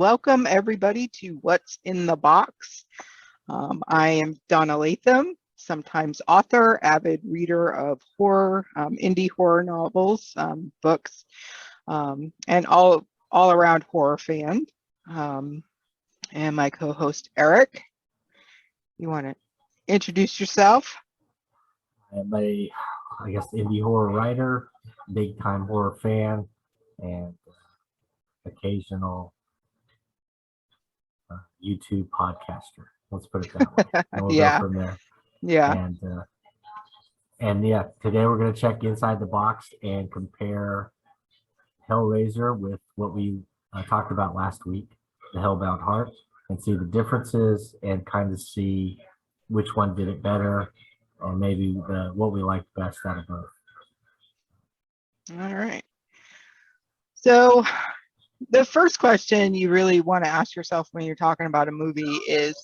Welcome everybody to What's in the Box. I am Donna Latham, sometimes author, avid reader of horror, indie horror novels, books, and all around horror fan. And my co-host Eric. You want to introduce yourself? I'm a, indie horror writer, big time horror fan, and occasional YouTube podcaster. Let's put it that way. And we'll go from there. Yeah. And yeah, today we're going to check inside the box and compare Hellraiser with what we talked about last week, the Hellbound Heart, and see the differences and kind of see which one did it better, or maybe what we liked best out of both. All right. So the first question you really want to ask yourself when you're talking about a movie is,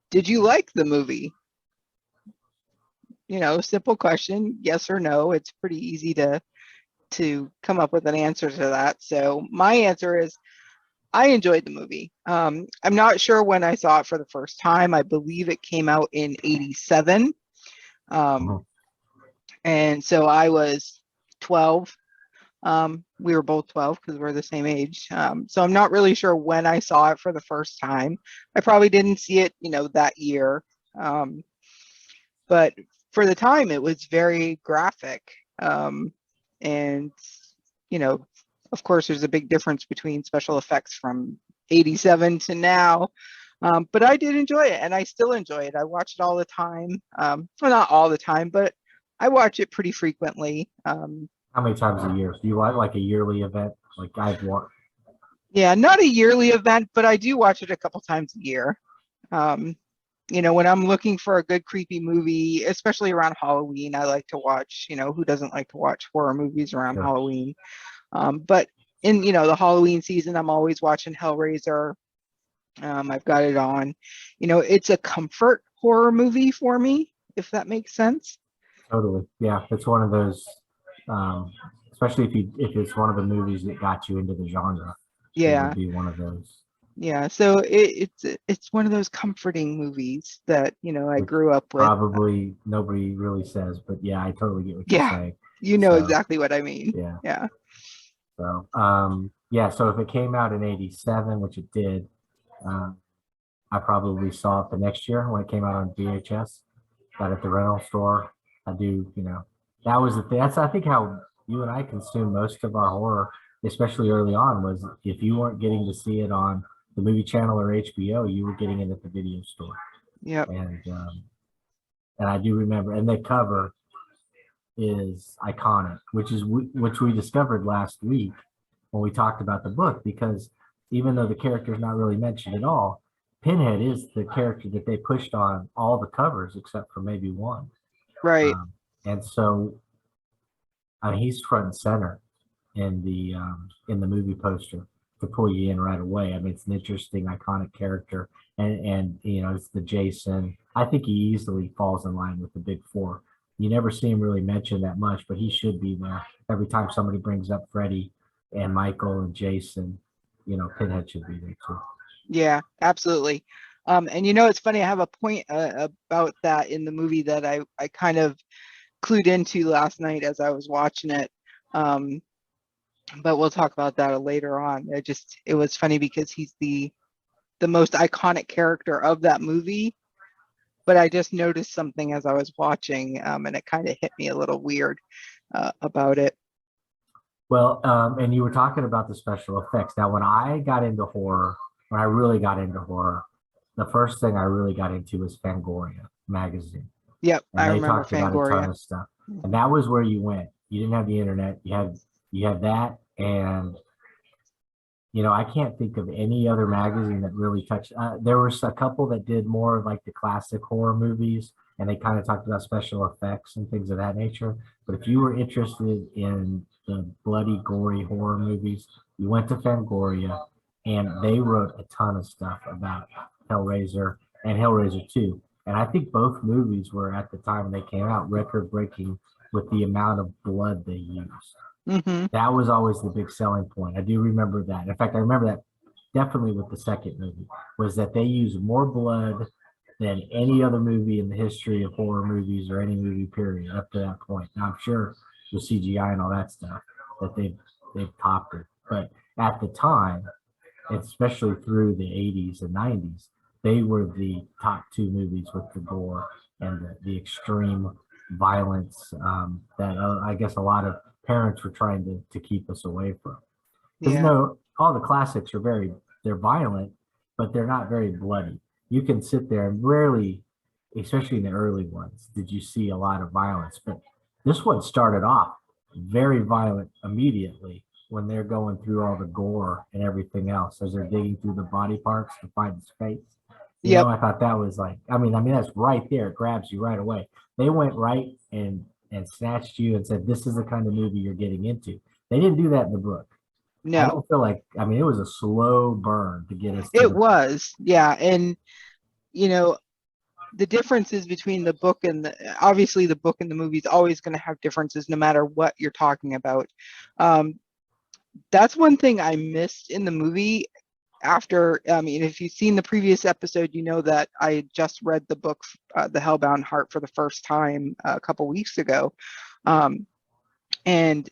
did you like the movie? You know, simple question, yes or no. It's pretty easy to come up with an answer to that. So my answer is I enjoyed the movie. I'm not sure when I saw it for the first time. I believe it came out in '87. And so I was 12. We were both 12 because we're the same age. So I'm not really sure when I saw it for the first time. I probably didn't see it, that year. But for the time, it was very graphic. And, of course, there's a big difference between special effects from '87 to now. But I did enjoy it, and I still enjoy it. I watch it all the time. Well, not all the time, but I watch it pretty frequently. How many times a year? Do you watch like a yearly event? Like I've watched. Yeah, not a yearly event, but I do watch it a couple times a year. When I'm looking for a good creepy movie, especially around Halloween, I like to watch, who doesn't like to watch horror movies around Halloween? But in, the Halloween season, I'm always watching Hellraiser. I've got it on. It's a comfort horror movie for me, if that makes sense. Totally. Yeah, it's one of those, especially if it's one of the movies that got you into the genre. Yeah. It would be one of those. Yeah, so it's one of those comforting movies that, I grew up with. Probably nobody really says, but yeah, I totally get what you're saying. You know exactly what I mean. Yeah. So, so if it came out in '87, which it did, I probably saw it the next year when it came out on VHS, got it at the rental store. I do, that was the thing. That's, I think, how you and I consumed most of our horror, especially early on, was if you weren't getting to see it on the movie channel or HBO, you were getting it at the video store. Yeah. And I do remember, and the cover is iconic, which we discovered last week when we talked about the book, because even though the character is not really mentioned at all, Pinhead is the character that they pushed on all the covers except for maybe one. Right. And so he's front and center in the movie poster to pull you in right away. I mean, it's an interesting, iconic character, and it's the Jason. I think he easily falls in line with the big four. You never see him really mentioned that much, but he should be there every time somebody brings up Freddy and Michael and Jason. Pinhead should be there too. Yeah, absolutely. And it's funny. I have a point about that in the movie that I kind of clued into last night as I was watching it. But we'll talk about that later on. It was funny because he's the most iconic character of that movie. But I just noticed something as I was watching, and it kind of hit me a little weird about it. Well, and you were talking about the special effects. Now, when I really got into horror, the first thing I really got into was Fangoria magazine. Yep, and I remember talked about a ton of stuff. And that was where you went. You didn't have the internet. You had that, and I can't think of any other magazine that really touched. There was a couple that did more like the classic horror movies, and they kind of talked about special effects and things of that nature. But if you were interested in the bloody, gory horror movies, you went to Fangoria, and they wrote a ton of stuff about Hellraiser and Hellraiser 2. And I think both movies were, at the time they came out, record-breaking with the amount of blood they used. Mm-hmm. That was always the big selling point. I do remember that. In fact, I remember that definitely with the second movie, was that they used more blood than any other movie in the history of horror movies or any movie period up to that point. Now, I'm sure with CGI and all that stuff that they've topped it, but at the time, especially through the 80s and 90s, they were the top two movies with the gore and the extreme violence that I guess a lot of parents were trying to keep us away from. Because Yeah. all the classics are they're violent, but they're not very bloody. You can sit there and rarely, especially in the early ones, did you see a lot of violence. But this one started off very violent immediately when they're going through all the gore and everything else as they're digging through the body parts to find his face. Yep. I thought that was like, I mean, that's right there. It grabs you right away. They went right and snatched you and said, this is the kind of movie you're getting into. They didn't do that in the book. I No, don't feel like, I mean, it was a slow burn to get us to it was. Yeah. And, the differences between the book and obviously the book and the movie is always going to have differences no matter what you're talking about. That's one thing I missed in the movie. After, I mean, if you've seen the previous episode, you know that I had just read the book, The Hellbound Heart, for the first time a couple weeks ago. And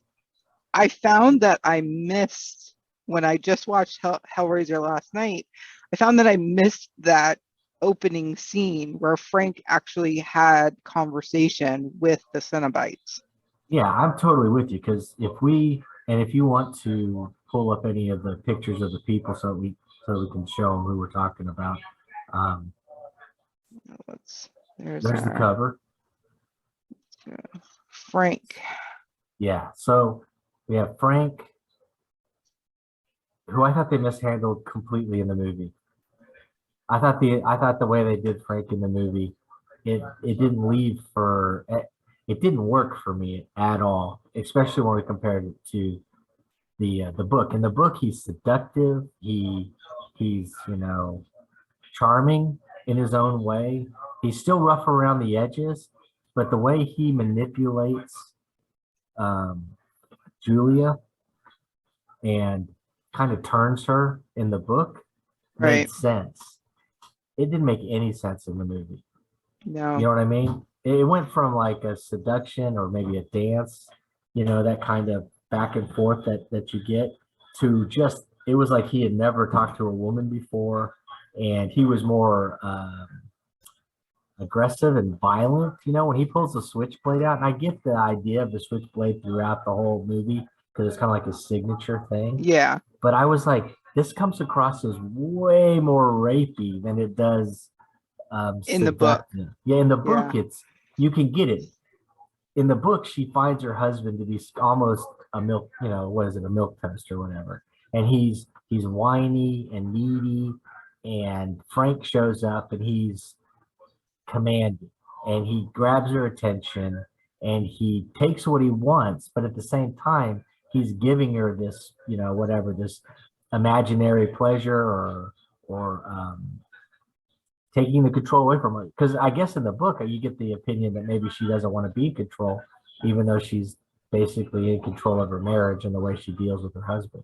I found that I missed, when I just watched Hellraiser last night, I found that I missed that opening scene where Frank actually had conversation with the Cenobytes. Yeah, I'm totally with you because if you want to pull up any of the pictures of the people so we can show them who we're talking about. There's the cover. Frank. Yeah, so we have Frank, who I thought they mishandled completely in the movie. I thought the way they did Frank in the movie, it didn't work for me at all, especially when we compared it to the book. In the book, he's seductive. He's charming in his own way. He's still rough around the edges, but the way he manipulates Julia and kind of turns her in the book made sense. It didn't make any sense in the movie. No. You know what I mean? It went from like a seduction or maybe a dance, that kind of back and forth that you get, to just, it was like he had never talked to a woman before, and he was more aggressive and violent, when he pulls the switchblade out. And I get the idea of the switchblade throughout the whole movie because it's kind of like a signature thing. Yeah. But I was like, this comes across as way more rapey than it does in the book. Yeah, in the book, you can get it. In the book, she finds her husband to be almost a milk, what is it, a milk toast or whatever. And he's whiny and needy, and Frank shows up and he's commanding, and he grabs her attention and he takes what he wants, but at the same time, he's giving her this, this imaginary pleasure or taking the control away from her. Because I guess in the book, you get the opinion that maybe she doesn't want to be in control, even though she's basically in control of her marriage and the way she deals with her husband.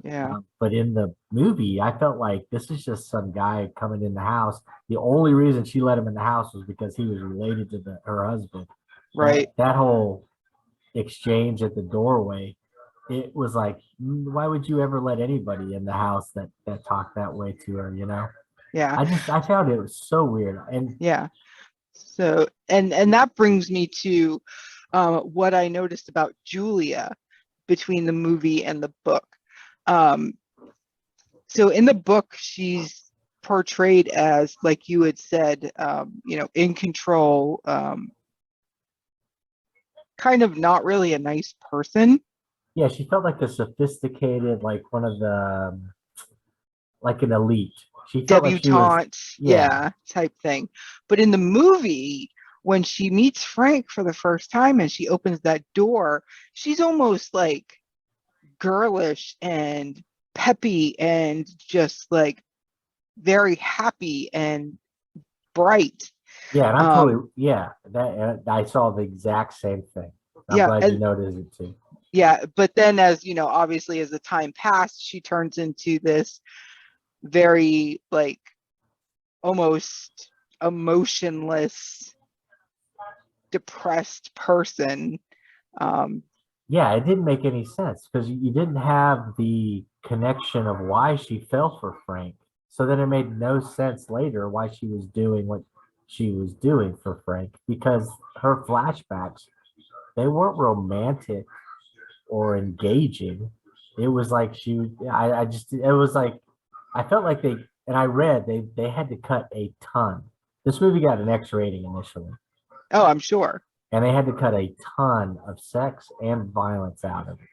Yeah. But in the movie, I felt like this is just some guy coming in the house. The only reason she let him in the house was because he was related to her husband. Right. That whole exchange at the doorway, it was like, why would you ever let anybody in the house that talked that way to her, Yeah. I found it was so weird. And yeah. So, and that brings me to what I noticed about Julia between the movie and the book. So in the book, she's portrayed as, like you had said, in control, kind of not really a nice person. Yeah, she felt like a sophisticated, like one of the, like an elite. She felt debutante, type thing. But in the movie, when she meets Frank for the first time and she opens that door, she's almost like girlish and peppy and just like very happy and bright. Yeah, and I'm totally, that I saw the exact same thing. I'm glad you noticed it too. Yeah, but then as obviously as the time passed, she turns into this very like almost emotionless, depressed person. Yeah, it didn't make any sense because you didn't have the connection of why she fell for Frank. So then it made no sense later why she was doing what she was doing for Frank because her flashbacks, they weren't romantic or engaging. It was like I just, it was like, I felt like and I read they had to cut a ton. This movie got an X rating initially, Oh, I'm sure. and they had to cut a ton of sex and violence out of it.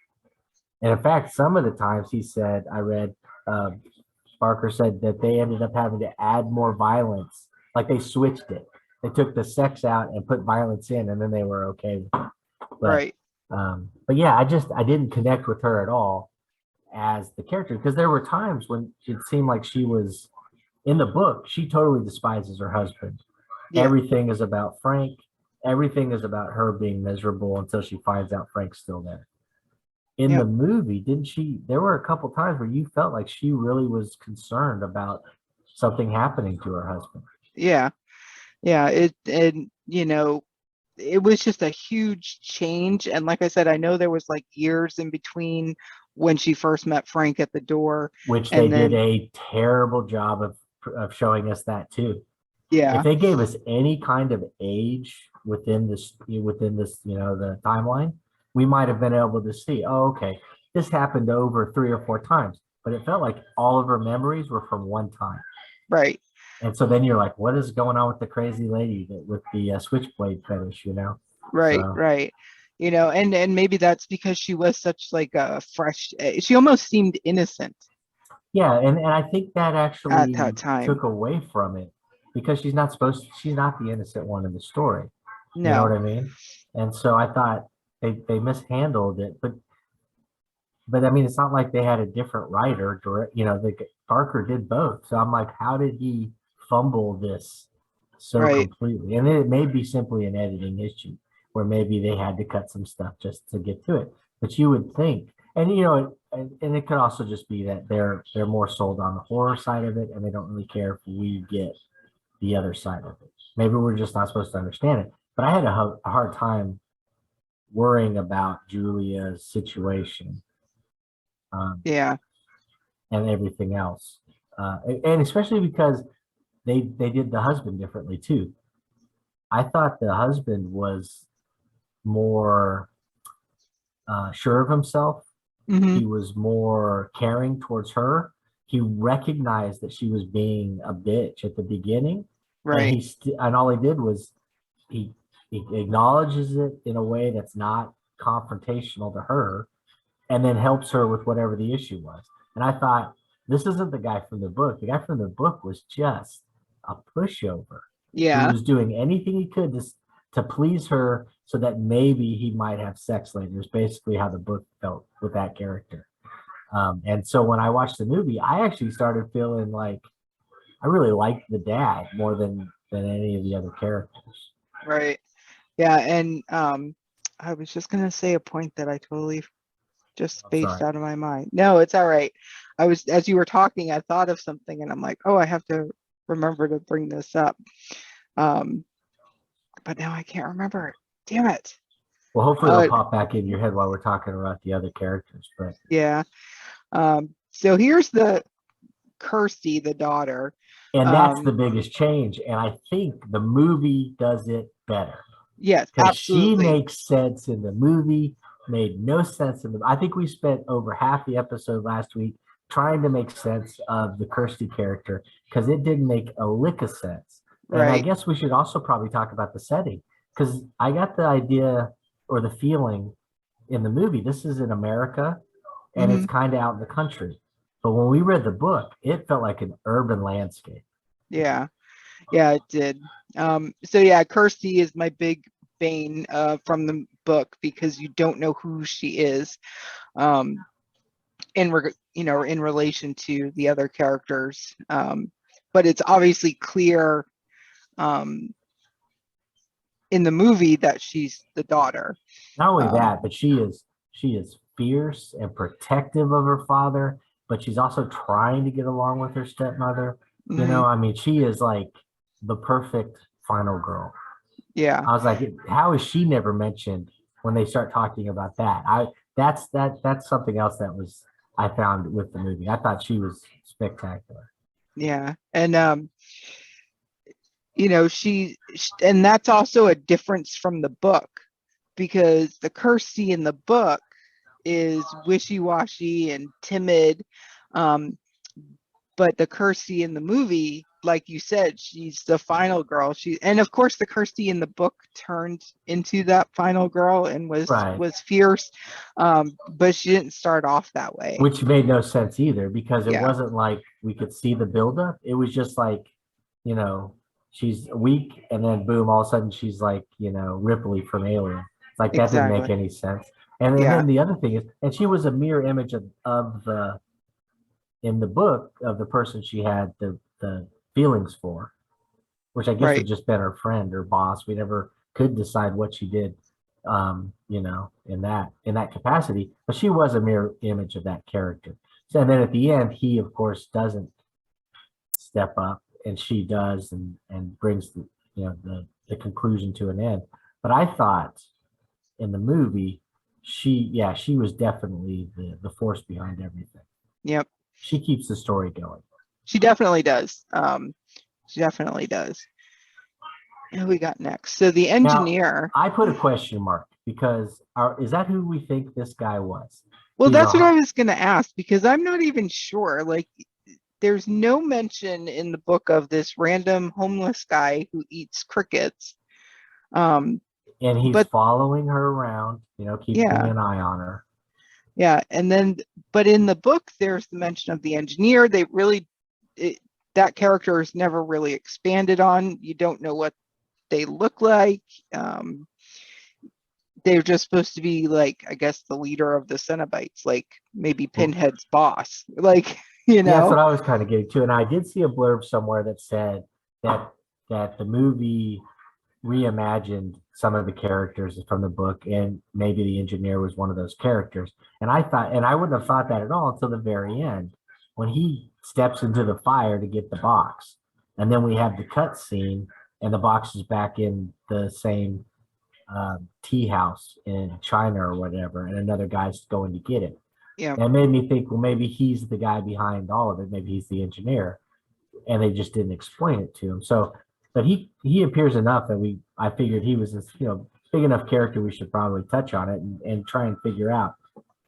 And in fact, some of the times he said, I read, uh, Barker said that they ended up having to add more violence. Like they switched it. They took the sex out and put violence in, and then they were okay with it. Right. But yeah, I didn't connect with her at all as the character because there were times when it seemed like she was in the book. She totally despises her husband. Yeah. Everything is about Frank. Everything is about her being miserable until she finds out Frank's still there. In the Yep. movie, didn't she? There were a couple times where you felt like she really was concerned about something happening to her husband. Yeah. Yeah. And it was just a huge change. And like I said, I know there was like years in between when she first met Frank at the door. Which they And did then, a terrible job of showing us that too. If yeah, they gave us any kind of age within this, the timeline, we might have been able to see, oh, okay, this happened over 3 or 4 times, but it felt like all of her memories were from one time. right. And so then you're like, what is going on with the crazy lady with the switchblade fetish, Right, So right. And maybe that's because she was such like a fresh, she almost seemed innocent yeah, and I think that at actually that time. took away from it because she's not the innocent one in the story. You know what No, I mean? And so I thought they mishandled it, but I mean, it's not like they had a different writer direct, Barker did both. So I'm like, how did he fumble this so right. completely? And it may be simply an editing issue where maybe they had to cut some stuff just to get to it. But you would think, and and it could also just be that they're more sold on the horror side of it and they don't really care if we get the other side of it. Maybe we're just not supposed to understand it. But I had a hard time worrying about Julia's situation, Yeah. and everything else. And especially because they did the husband differently too. I thought the husband was more sure of himself. Hmm. He was more caring towards her. He recognized that she was being a bitch at the beginning, and Right. and all he did was he he acknowledges it in a way that's not confrontational to her, and then helps her with whatever the issue was. And I thought, this isn't the guy from the book. The guy from the book was just a pushover who Yeah. was doing anything he could to please her so that maybe he might have sex later, is basically how the book felt with that character. And so when I watched the movie, I actually started feeling like I really liked the dad more than any of the other characters. Right. Yeah. And I was just gonna say a point that I totally just I'm spaced sorry. out of my mind. No, it's all right. As you were talking, I thought of something and I'm like, oh, I have to remember to bring this up. Um, but now I can't remember it. Damn it. Well, hopefully it'll Uh, pop back in your head while we're talking about the other characters. But yeah. So here's the Kirsty, the daughter. and that's the Um, biggest change. And I think the movie does it better yes, because she absolutely. makes sense in the movie, made no sense in the. I think we spent over half the episode last week trying to make sense of the Kirsty character because it didn't make a lick of sense. And I Right. guess we should also probably talk about the setting because I got the idea or the feeling in the movie this is in America and it's Hmm. kind of out in the country. But when we read the book, it felt like an urban landscape. Yeah. Yeah, it did. So yeah, Kirsty is my big bane from the book because you don't know who she is. Um, in relation to the other characters, but it's obviously clear um, in the movie that she's the daughter. Not only um, that, but she is fierce and protective of her father, but she's also trying to get along with her stepmother. You Mhm. know, I mean, she is like the perfect final girl. Yeah. I was like, how is she never mentioned when they start talking about that? That's something else that was I found with the movie. I thought she was spectacular. Yeah. And and that's also a difference from the book, because the Kirsty in the book is wishy-washy and timid. Um, but the Kirsty in the movie, like you said, she's the final girl. And of course the Kirsty in the book turned into that final girl and Right. was fierce. But she didn't start off that way. Which made no sense either because it Yeah, wasn't like we could see the buildup. It was just like, you know, she's weak and then boom, all of a sudden she's like, Ripley from Alien. It's like that didn't make exactly. any sense. And Yeah, then the other thing is, and she was a mirror image of the in the book of the person she had the feelings for, which I guess would right. just been her friend or boss. We never could decide what she did, in that capacity. But she was a mirror image of that character. So, and then at the end, he of course doesn't step up, and she does, and brings the conclusion to an end. But I thought in the movie, she was definitely the force behind everything. Yep. She keeps the story going. She definitely does. She definitely does. Who we got next? So the Now, engineer. I put a question mark because is that who we think this guy was? Well, He's that's what I a was going to ask, because I'm not even sure. Like, there's no mention in the book of this random homeless guy who eats crickets. Um, and he's but following her around, keeping yeah, an eye on her. yeah. And then, but in the book, there's the mention of the engineer. It, that character is never really expanded on. You don't know what they look like. Um, they're just supposed to be like, I guess, the leader of the Cenobites, like maybe Well, Pinhead's boss, like, you yeah, that's know? what I was kind of getting to. And I did see a blurb somewhere that said that the movie reimagined some of the characters from the book, and maybe the engineer was one of those characters. And I thought, and I wouldn't have thought that at all until the very end when he steps into the fire to get the box. And then we have the cut scene, and the box is back in the same tea house in China or whatever, and another guy's going to get it. Yeah, And it made me think, well, maybe he's the guy behind all of it. Maybe he's the engineer, and they just didn't explain it to him. So, but he appears enough that I figured he was this big enough character. We should probably touch on it and try and figure out,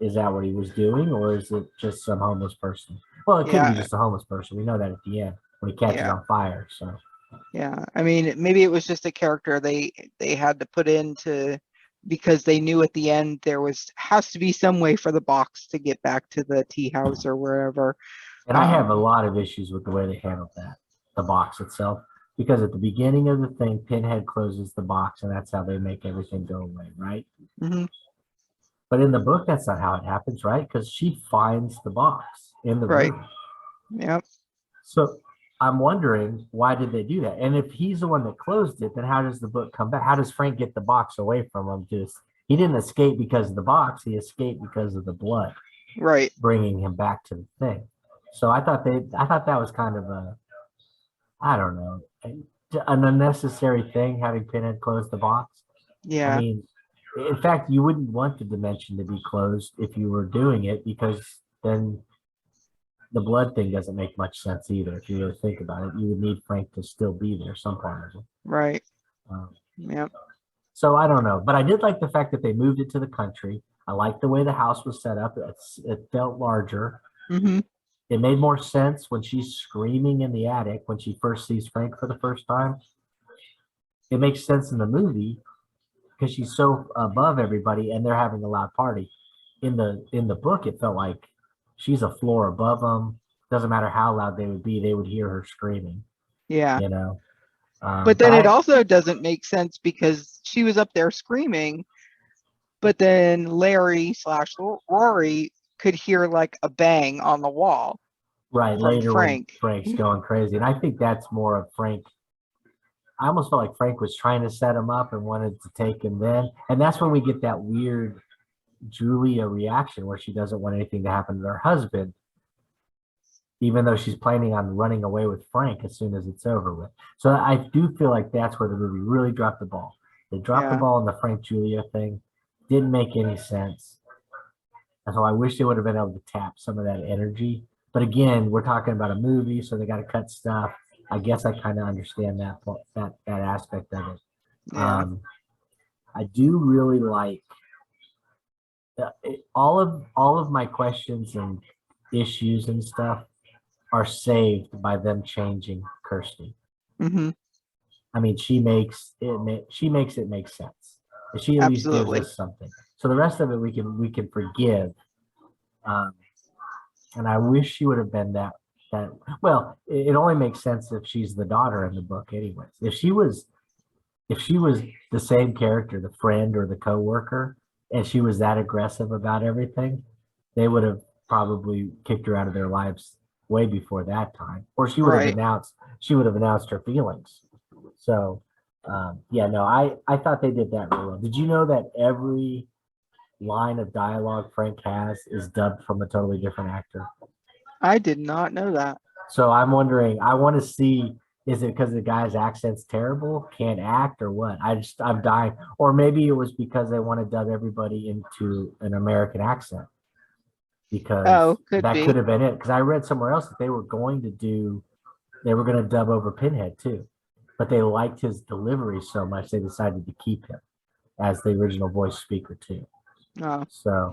is that what he was doing, or is it just some homeless person? Well, it could be yeah, just a homeless person. We know that at the end when he catches yeah. on fire. So Yeah, I mean, maybe it was just a character they had to put into, because they knew at the end there has to be some way for the box to get back to the tea house or wherever. and I have a Um, lot of issues with the way they handled that, the box itself, because at the beginning of the thing, Pinhead closes the box, and that's how they make everything go away, right? mhm, But in the book, that's not how it happens, right? Because she finds the box in the right. room. Yep. So I'm wondering, why did they do that? And if he's the one that closed it, then how does the book come back? How does Frank get the box away from him? He didn't escape because of the box. He escaped because of the blood Right. bringing him back to the thing. So I thought that was kind of I don't know, an unnecessary thing having Pinhead close the box. I Yeah. mean, in fact, you wouldn't want the dimension to be closed if you were doing it, because then the blood thing doesn't make much sense either. If you really think about it, you would need Frank to still be there, some part of it. Right. Um, Yep. so I don't know, but I did like the fact that they moved it to the country. I liked the way the house was set up. It felt larger. Hmm. It made more sense when she's screaming in the attic when she first sees Frank for the first time. It makes sense in the movie because she's so above everybody and they're having a loud party. In the book, it felt like she's a floor above them. Doesn't matter how loud they would hear her screaming. Yeah. You know. But But then it also doesn't make sense, because she was up there screaming, but then Larry slash Rory could hear like a bang on the wall right from later when Frank. Frank's going crazy, and I think that's more of Frank. I almost felt like Frank was trying to set him up and wanted to take him then, and that's when we get that weird Julia reaction where she doesn't want anything to happen to her husband. even though she's planning on running away with Frank as soon as it's over with. So I do feel like that's where the movie really dropped the ball. They dropped the Yeah. ball in the Frank Julia thing. Didn't make any sense. And so I wish they would have been able to tap some of that energy. But again, we're talking about a movie, so they got to cut stuff. I guess I kind of understand that aspect of it. Yeah. I do really like all of my questions and issues and stuff are saved by them changing Kirsty. Hmm. I mean, she makes it make sense. She at least gives Absolutely. us something. So the rest of it we can forgive. Um, and I wish she would have been that. Well, it only makes sense if she's the daughter in the book, anyways. If she was the same character, the friend or the coworker, and she was that aggressive about everything, they would have probably kicked her out of their lives way before that time, or Right. she would have announced her feelings. So, yeah, no, I thought they did that really well. Did you know that every line of dialogue Frank has is dubbed from a totally different actor? I did not know that. So I'm wondering, I want to see, is it because the guy's accent's terrible, can't act, or what? I'm dying. Or maybe it was because they want to dub everybody into an American accent, because Oh, could that could be. have been it. Because I read somewhere else that they were going to dub over Pinhead too, but they liked his delivery so much they decided to keep him as the original voice speaker too. Oh, So,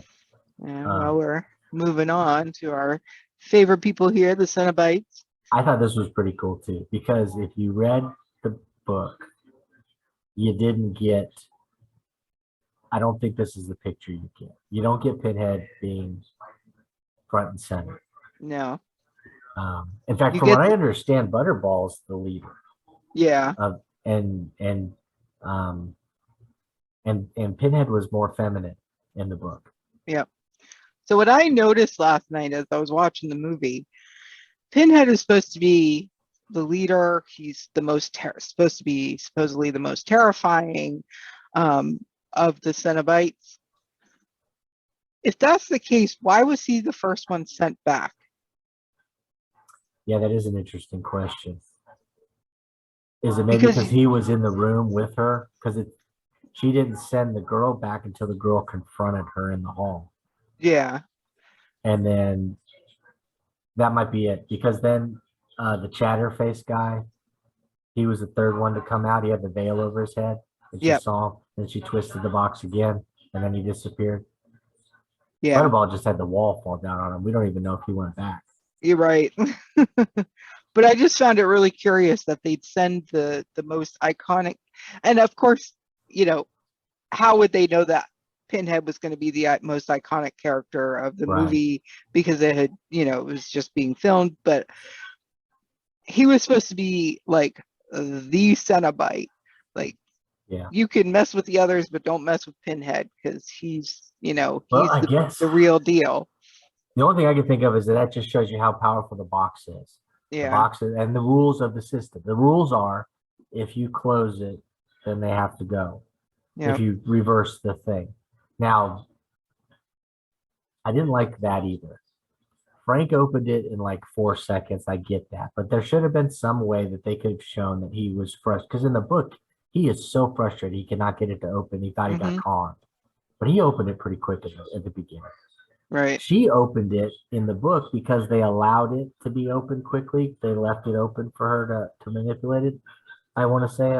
yeah. Well, um, we're moving on to our favorite people here, the Cenobites. I thought this was pretty cool too, because if you read the book, you didn't get, I don't think this is the picture you get. You don't get Pinhead being front and center. No, In fact, you from what get I the, understand, Butterball's the leader yeah, of, um, and Pinhead was more feminine in the book. yeah. So what I noticed last night as I was watching the movie, Pinhead is supposed to be the leader. He's the most supposed to be supposedly the most terrifying of the Cenobites. If that's the case, why was he the first one sent back? Yeah, that is an interesting question. Is it maybe Because because he was in the room with her? Because she didn't send the girl back until the girl confronted her in the hall. yeah, And then that might be it. Because then the Chatterface guy, he was the third one to come out. He had the veil over his head. And she yep, saw him. And she twisted the box again. And then he disappeared. yeah, Butterball just had the wall fall down on him. We don't even know if he went back. you're right. But I just found it really curious that they'd send the most iconic, and of course, you know, how would they know that Pinhead was going to be the most iconic character of the Right. movie because it had, it was just being filmed, but he was supposed to be like the Cenobite. Like Yeah. you can mess with the others, but don't mess with Pinhead because he's, Well, he's I guess the real deal. the only thing I can think of is that just shows you how powerful the box is. The Yeah. box is, and the rules of the system. The rules are if you close it, then they have to go. If Yeah. you reverse the thing. Now, I didn't like that either. Frank opened it in like 4 seconds. I get that. But there should have been some way that they could have shown that he was frustrated. Because in the book, he is so frustrated he cannot get it to open. He thought he got Hmm. conned. But he opened it pretty quick at the beginning. Right. She opened it in the book because they allowed it to be opened quickly. They left it open for her to manipulate it. I want to say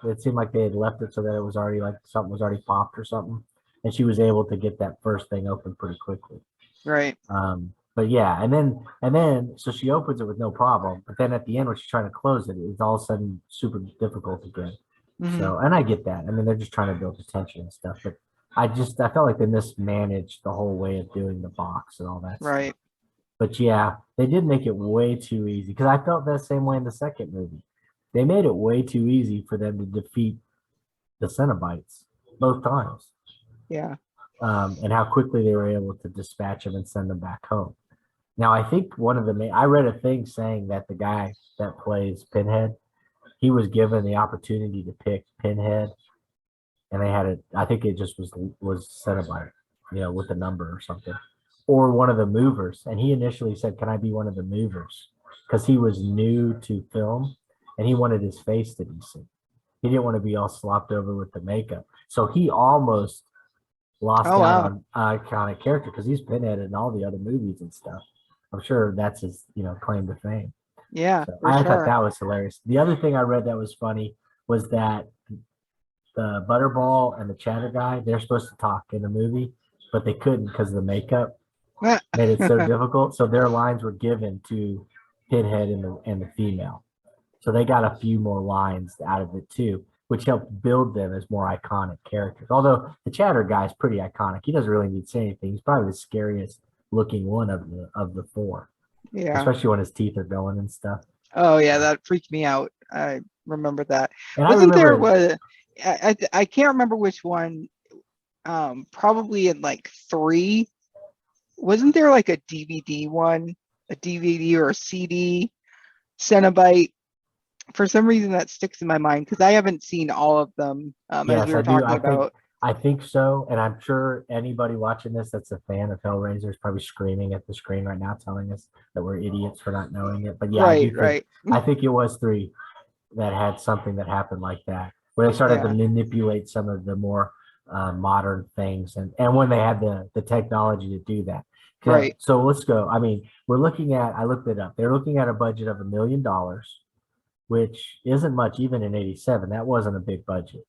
it seemed like they had left it so that it was already like something was already popped or something, and she was able to get that first thing open pretty quickly. Right. But yeah, and then so she opens it with no problem, but then at the end when she's trying to close it, it's all of a sudden super difficult again. Hmm. So, and I get that. I mean, they're just trying to build the tension and stuff, but I felt like they mismanaged the whole way of doing the box and all that stuff. Right. But yeah, they did make it way too easy because I felt that same way in the second movie. They made it way too easy for them to defeat the Cenobites both times, Yeah. and how quickly they were able to dispatch them and send them back home. Now, I think one of the main, I read a thing saying that the guy that plays Pinhead, he was given the opportunity to pick Pinhead, and they had it. I think it just was Cenobite, with a number or something. or one of the movers. And he initially said, "Can I be one of the movers?" Because he was new to film and he wanted his face to be seen. He didn't want to be all slopped over with the makeup. So he almost lost Oh out wow. on iconic character because he's Pinhead in all the other movies and stuff. I'm sure that's his, claim to fame. Yeah, So for I thought sure. that was hilarious. The other thing I read that was funny was that the Butterball and the Chatter guy, they're supposed to talk in the movie, but they couldn't because the makeup made it so difficult. So their lines were given to Pinhead and the female. So they got a few more lines out of it too, which helped build them as more iconic characters. Although the Chatter guy is pretty iconic. He doesn't really need to say anything. He's probably the scariest looking one of the four, Yeah. especially when his teeth are going and stuff. Oh yeah, that freaked me out. I remember that. And I Wasn't there remember, was I can't remember which one. Probably in like 3. Wasn't there like a DVD one, a DVD or a CD, Cenobite? For some reason that sticks in my mind because I haven't seen all of them, as we yes, I were do. talking about. I think so. And I'm sure anybody watching this that's a fan of Hellraiser is probably screaming at the screen right now, telling us that we're idiots for not knowing it. But yeah, Right, right. I think it was 3 that had something that happened like that, where they started to Yeah, manipulate some of the more modern things, and when they had the technology to do that. right, So let's go. I mean, I looked it up. They're looking at a budget of $1 million, which isn't much even in '87. That wasn't a big budget.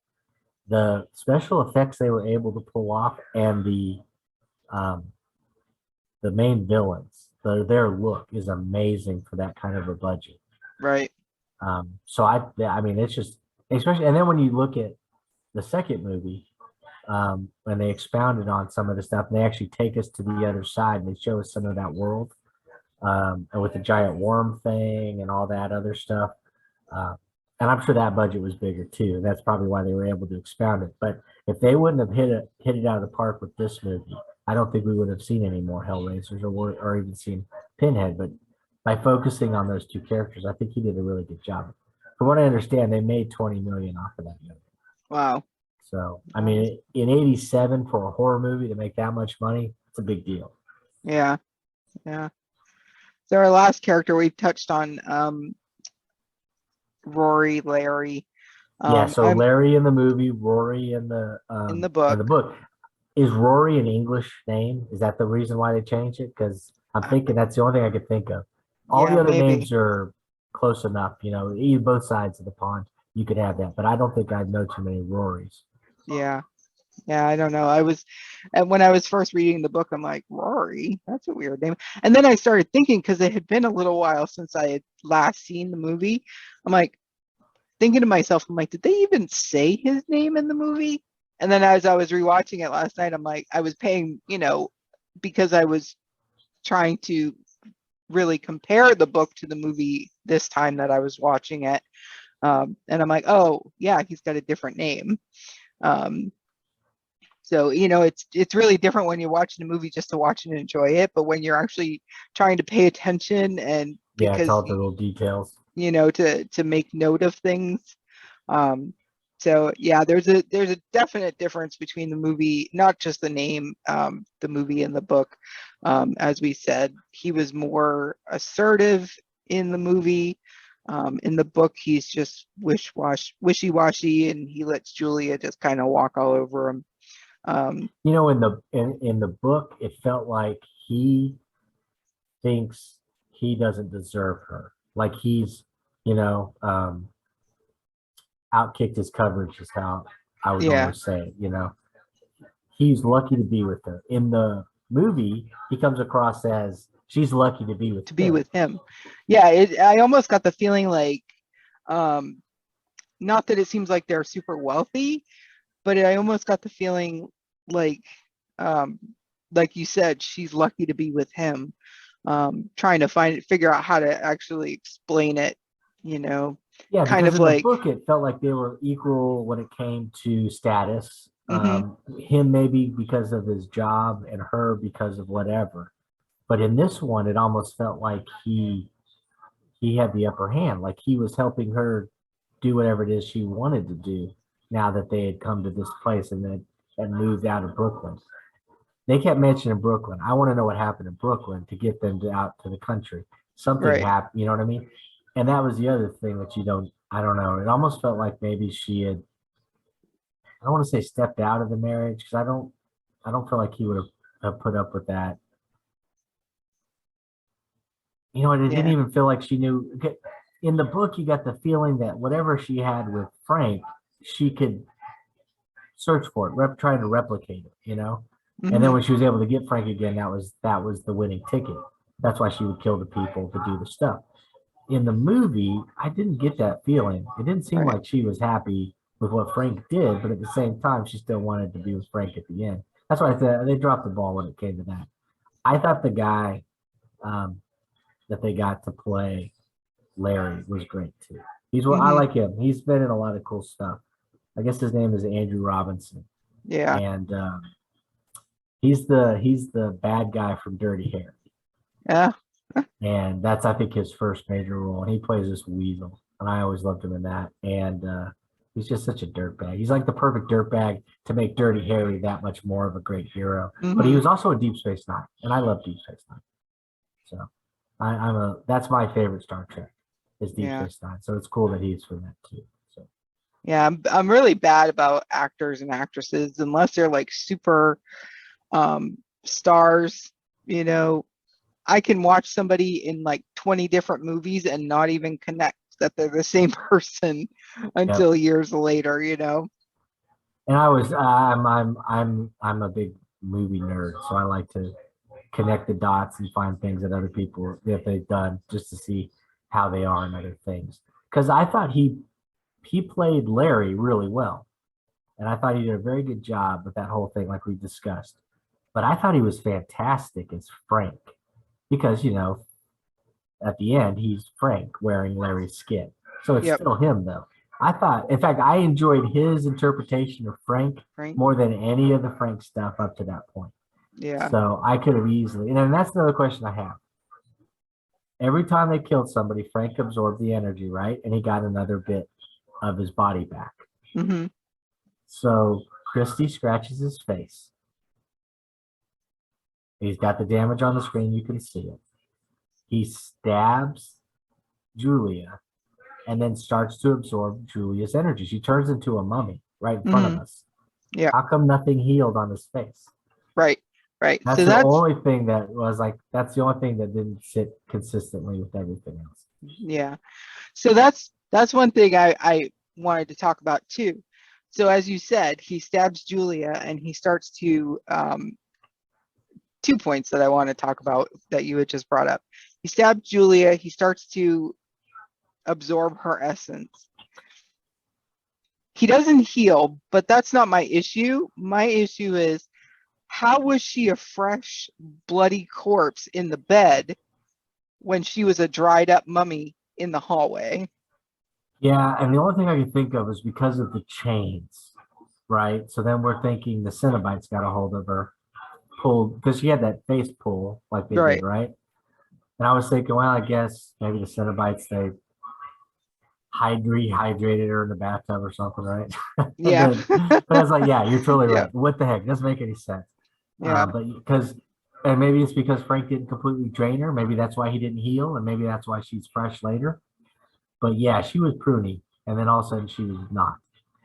The special effects they were able to pull off and um, the main villains, their look is amazing for that kind of a budget. right. So I mean, it's just especially, and then when you look at the second movie, when they expounded on some of the stuff, and they actually take us to the other side and they show us some of that world, and with the giant worm thing and all that other stuff. Uh, and I'm sure that budget was bigger too. That's probably why they were able to expound it. But if they wouldn't have hit it out of the park with this movie, I don't think we would have seen any more Hellraisers or even seen Pinhead. But by focusing on those two characters, I think he did a really good job. From what I understand, they made 20 million off of that movie. Wow. So I mean, in '87 for a horror movie to make that much money, it's a big deal. Yeah, yeah. So our last character we touched on, Rory, Larry. Yeah. So I'm Larry in the movie, Rory in the in the book. book. Is Rory an English name? Is that the reason why they changed it? Because I'm Uh, thinking that's the only thing I could think of. All yeah, the other maybe. names are close enough, both sides of the pond. You could have that, but I don't think I know too many Rorys. Yeah. Yeah, I don't know. And when I was first reading the book, I'm like, Rory, that's a weird name. And then I started thinking, because it had been a little while since I had last seen the movie. I'm like, thinking to myself, I'm like, did they even say his name in the movie? And then as I was rewatching it last night, I'm like, I was paying, because I was trying to really compare the book to the movie this time that I was watching it. And I'm like, oh, yeah, he's got a different name. Um, So, it's really different when you're watching a movie just to watch and enjoy it, but when you're actually trying to pay attention and Yeah, it's because all the little details. to make note of things. Um, so yeah, there's a definite difference between the movie, not just the name, the movie and the book. As we said, he was more assertive in the movie. In the book, he's just wishy-washy, and he lets Julia just kind of walk all over him. In the book, it felt like he thinks he doesn't deserve her. Like he's, you know, outkicked his coverage is how I would Yeah, always say it. He's lucky to be with her. In the movie, he comes across as she's lucky to be with to be him. with him. Yeah, I almost got the feeling like, um, not that it seems like they're super wealthy, but I almost got the feeling like, um, like you said, she's lucky to be with him. Trying to figure out how to actually explain it, you know, Yeah, kind because of in the like, book, it felt like they were equal when it came to status. mhm, Him maybe because of his job, and her because of whatever. But in this one, it almost felt like he had the upper hand, like he was helping her do whatever it is she wanted to do. Now that they had come to this place and then and moved out of Brooklyn. They kept mentioning Brooklyn. I want to know what happened in Brooklyn to get them out to the country. Something Right. happened, you know what I mean? And that was the other thing that you don't, I don't know. It almost felt like maybe she had, I don't want to say stepped out of the marriage because I don't feel like he would have put up with that. You know, and it didn't Yeah. even feel like she knew. In the book, you got the feeling that whatever she had with Frank, she could search for it, trying to replicate it, you know. And then Hmm. when she was able to get Frank again, that was the winning ticket. That's why she would kill the people to do the stuff. In the movie, I didn't get that feeling. It didn't seem Right. like she was happy with what Frank did, but at the same time, she still wanted to be with Frank at the end. That's why I said they dropped the ball when it came to that. I thought the guy um, that they got to play Larry was great too. He's what I Hmm. like him. He's been in a lot of cool stuff. I guess his name is Andrew Robinson, Yeah. and he's the bad guy from Dirty Harry, Yeah. and that's I think his first major role. And he plays this weasel, and I always loved him in that. And he's just such a dirtbag. He's like the perfect dirtbag to make Dirty Harry that much more of a great hero. But he Hmm. was also a Deep Space Nine, and I love Deep Space Nine. So I'm a that's my favorite Star Trek is Deep Yeah. Space Nine. So it's cool that he's for that too. So Yeah. I'm really bad about actors and actresses unless they're like super um stars, you know. I can watch somebody in like 20 different movies and not even connect that they're the same person yep. until years later, you know. And I'm a big movie nerd, so I like to connect the dots and find things that other people that they've done just to see how they are in other things. Because I thought he played Larry really well, and I thought he did a very good job with that whole thing, like we discussed. But I thought he was fantastic as Frank because at the end he's Frank wearing Larry's skin, so it's Yep. still him though. I thought, in fact, I enjoyed his interpretation of Frank Right. more than any of the Frank stuff up to that point. Yeah. So I could have easily, and then that's another question I have. Every time they killed somebody, Frank absorbed the energy, right? And he got another bit of his body back. Hmm. So Christy scratches his face. He's got the damage on the screen. You can see it. He stabs Julia and then starts to absorb Julia's energy. She turns into a mummy right in front of Hmm. us. Yeah. How come nothing healed on his face? Right. Right. That's So the that's only thing that was like, that's the only thing that didn't sit consistently with everything else. yeah. So that's one thing I wanted to talk about too. So as you said, he stabs Julia and he starts to 2 points that I want to talk about that you had just brought up. He stabs Julia, he starts to absorb her essence. He doesn't heal, but that's not my issue. My issue is how was she a fresh, bloody corpse in the bed when she was a dried up mummy in the hallway? Yeah, and the only thing I can think of is because of the chains, right? So then we're thinking the Cenobites got a hold of her, pulled because she had that face pull like they did, Right. right? And I was thinking, well, I guess maybe the Cenobites they rehydrated her in the bathtub or something, right? And Yeah. then, but I was like, yeah, you're totally Yeah. right. What the heck? Doesn't make any sense. Yeah. But because, and maybe it's because Frank didn't completely drain her. Maybe that's why he didn't heal, and maybe that's why she's fresh later. But yeah, she was pruny, and then all of a sudden she was not.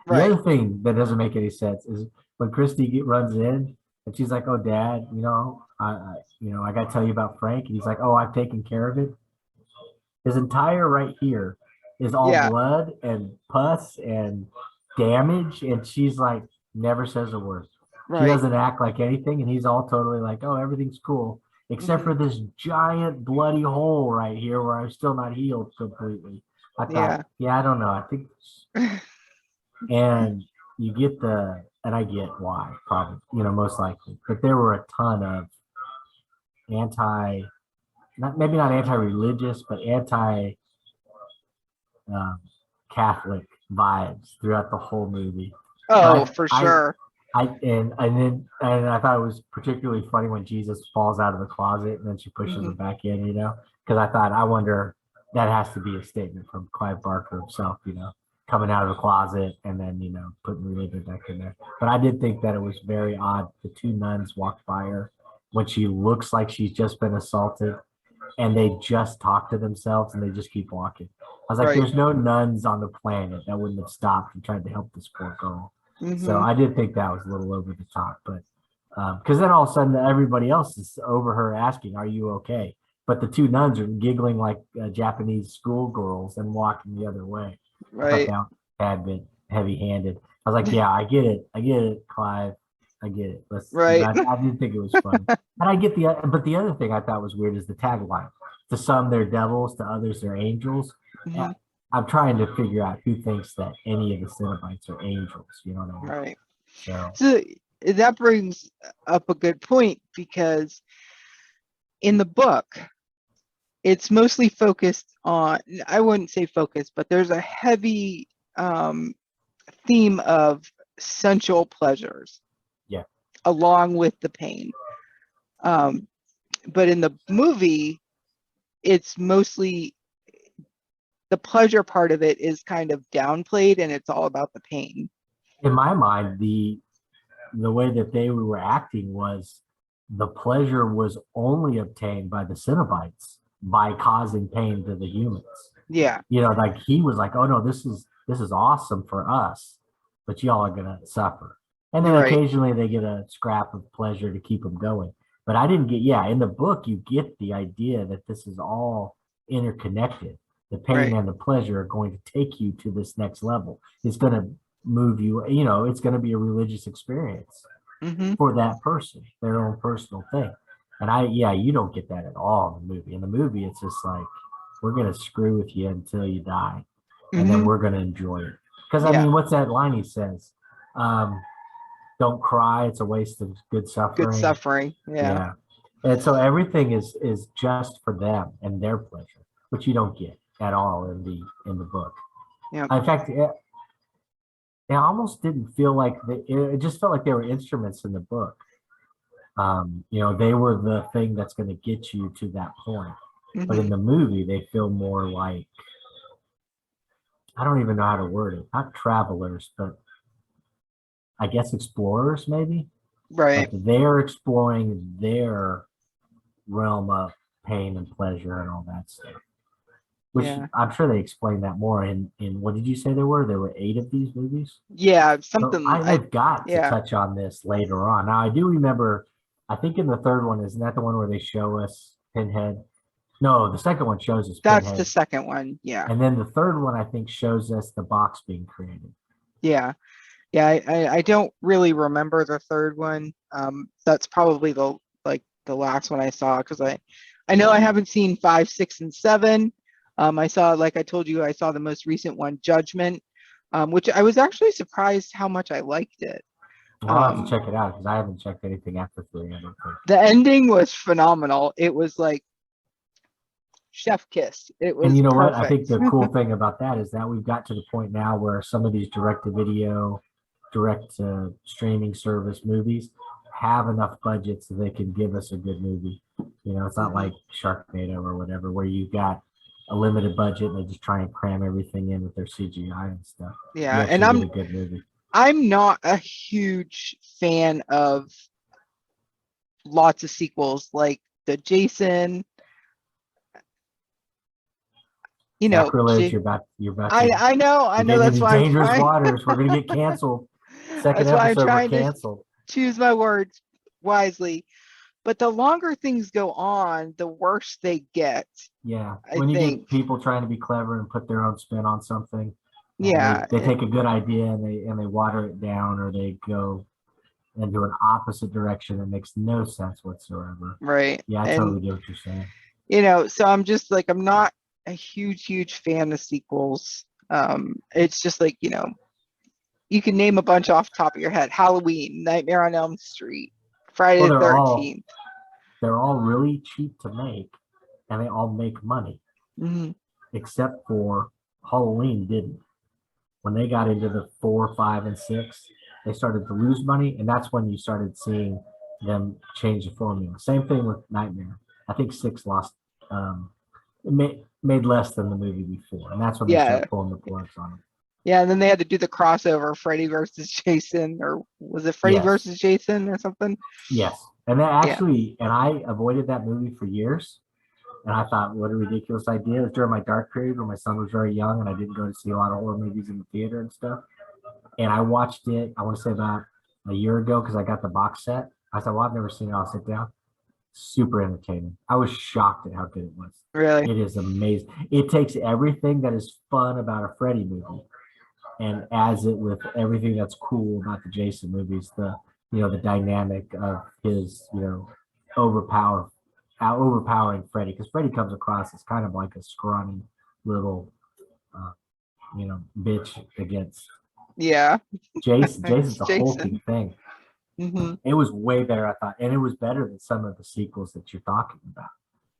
The Right. other thing that doesn't make any sense is when runs in and she's like, "Oh, Dad, I got to tell you about Frank," and he's like, "Oh, I've taken care of it." His entire right here is all Yeah. blood and pus and damage, and she's like, never says a word. She Right. doesn't act like anything, and he's all totally like, "Oh, everything's cool," except Hmm. for this giant bloody hole right here where I'm still not healed completely. I thought, Yeah. yeah, I don't know. I think, and you get and I get why, probably, most likely, but there were a ton of anti, not maybe not anti-religious, but anti um, Catholic vibes throughout the whole movie. So Oh, for sure. and I thought it was particularly funny when Jesus falls out of the closet and then she pushes Hmm. him back in, because I thought, I wonder, that has to be a statement from Clive Barker himself. coming out of the closet and then, putting religion back in there. But I did think that it was very odd. The two nuns walked by her when she looks like she's just been assaulted, and they just talk to themselves and they just keep walking. I was like, Right. there's no nuns on the planet that wouldn't have stopped and tried to help this poor girl. Mm-hmm. So I did think that was a little over the top, but because then all of a sudden everybody else is over her asking, "Are you okay?" But the two nuns are giggling like Japanese schoolgirls and walking the other way. Right. I thought that had been heavy-handed. I was like, "Yeah, I get it, Clive. I get it." Right. I did think it was funny, and I get but the other thing I thought was weird is the tagline: "To some they're devils, to others they're angels." Mm-hmm. I'm trying to figure out who thinks that any of the Cenobites are angels. You know what I mean? Right. So that brings up a good point, because in the book, it's mostly focused on, I wouldn't say focused, but there's a heavy theme of sensual pleasures. Yeah. Along with the pain. But in the movie, it's mostly the pleasure part of it is kind of downplayed, and it's all about the pain. In my mind, the way that they were acting was the pleasure was only obtained by the Cenobites by causing pain to the humans. Yeah. Like he was like, "Oh no, this is awesome for us, but y'all are gonna suffer." And then Right. occasionally they get a scrap of pleasure to keep them going. But I didn't get, in the book, you get the idea that this is all interconnected. The pain Right. and the pleasure are going to take you to this next level. It's going to move you, it's going to be a religious experience Mm-hmm. for that person, their own personal thing. And you don't get that at all in the movie. In the movie, it's just like, we're going to screw with you until you die. And Mm-hmm. then we're going to enjoy it. Because, Yeah. what's that line he says? Don't cry. It's a waste of good suffering. Good suffering. Yeah. And so everything is just for them and their pleasure, which you don't get at all in the book. Yeah. In fact, it almost didn't feel like it just felt like they were instruments in the book. They were the thing that's going to get you to that point. Mm-hmm. But in the movie, they feel more like, I don't even know how to word it. Not travelers, but I guess explorers, maybe. Right. Like they're exploring their realm of pain and pleasure and all that stuff. Which I'm sure they explain that more in what did you say there were? There were 8 of these movies? Yeah, something. So I've got to touch on this later on. Now I do remember, I think in the third one, isn't that the one where they show us Pinhead? No, the second one shows us Pinhead. That's the second one, yeah. And then the third one, I think, shows us the box being created. Yeah. I don't really remember the third one. That's probably the last one I saw, because I know I haven't seen 5, 6, and 7. I saw, like I told you, I saw the most recent one, Judgment, which I was actually surprised how much I liked it. I'll have to check it out, because I haven't checked anything after 3. I don't think. The ending was phenomenal. It was like chef kiss. It was. And you know perfect. what? I think the cool thing about that is that we've got to the point now where some of these direct-to-video, direct-to-streaming service movies have enough budget so they can give us a good movie. It's not like Sharknado or whatever, where you've got a limited budget and they just try and cram everything in with their CGI and stuff. Yeah, and I'm a good movie. I'm not a huge fan of lots of sequels like the Jason. Sacrilege, you're back. I know. That's why dangerous waters. We're gonna get canceled. Second episode, we're canceled. Choose my words wisely. But the longer things go on, the worse they get. Yeah, when you get people trying to be clever and put their own spin on something, yeah, they take a good idea and they water it down, or they go into an opposite direction that makes no sense whatsoever. Right. Yeah, I totally get what you're saying. So I'm just like, I'm not a huge fan of sequels. It's just like, you can name a bunch off the top of your head. Halloween, Nightmare on Elm Street, Friday the 13th. They're all really cheap to make, and they all make money. Mm-hmm. Except for Halloween didn't. When they got into the 4, 5, and 6, they started to lose money, and that's when you started seeing them change the formula. Same thing with Nightmare. I think 6 lost, made less than the movie before, and that's when they started pulling the plugs on them. Yeah, and then they had to do the crossover, Freddy versus Jason, or was it Freddy Yes. versus Jason or something? Yes. And that Yeah. actually, and I avoided that movie for years. And I thought, what a ridiculous idea. It was during my dark period when my son was very young and I didn't go to see a lot of horror movies in the theater and stuff. And I watched it, I want to say about a year ago because I got the box set. I said, well, I've never seen it. I'll sit down. Super entertaining. I was shocked at how good it was. Really? It is amazing. It takes everything that is fun about a Freddy movie and adds it with everything that's cool about the Jason movies. The dynamic of his overpowering Freddy, because Freddy comes across as kind of like a scrawny little uh, bitch against Yeah. Jason. It's Jason's a Jason. hulking thing. Hmm. It was way better, I thought, and it was better than some of the sequels that you're talking about.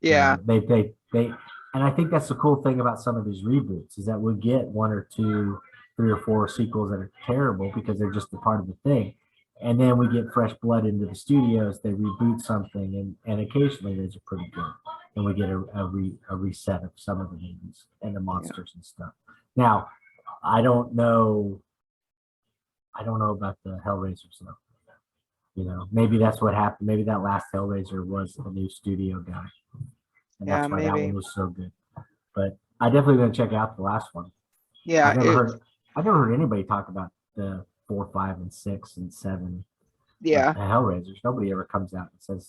Yeah. They and I think that's the cool thing about some of these reboots is that we'll get one or two, three or four sequels that are terrible because they're just a part of the thing. And then we get fresh blood into the studios, they reboot something, and occasionally those are pretty good. And we get a reset of some of the movies and the monsters and stuff. Now, I don't know about the Hellraisers though. Maybe that's what happened. Maybe that last Hellraiser was a new studio guy. And Yeah, that's why that maybe. one was so good. But I definitely gonna check out the last one. Yeah. I've never heard anybody talk about the 4, 5, and 6 and 7 Yeah. Hellraisers. Nobody ever comes out and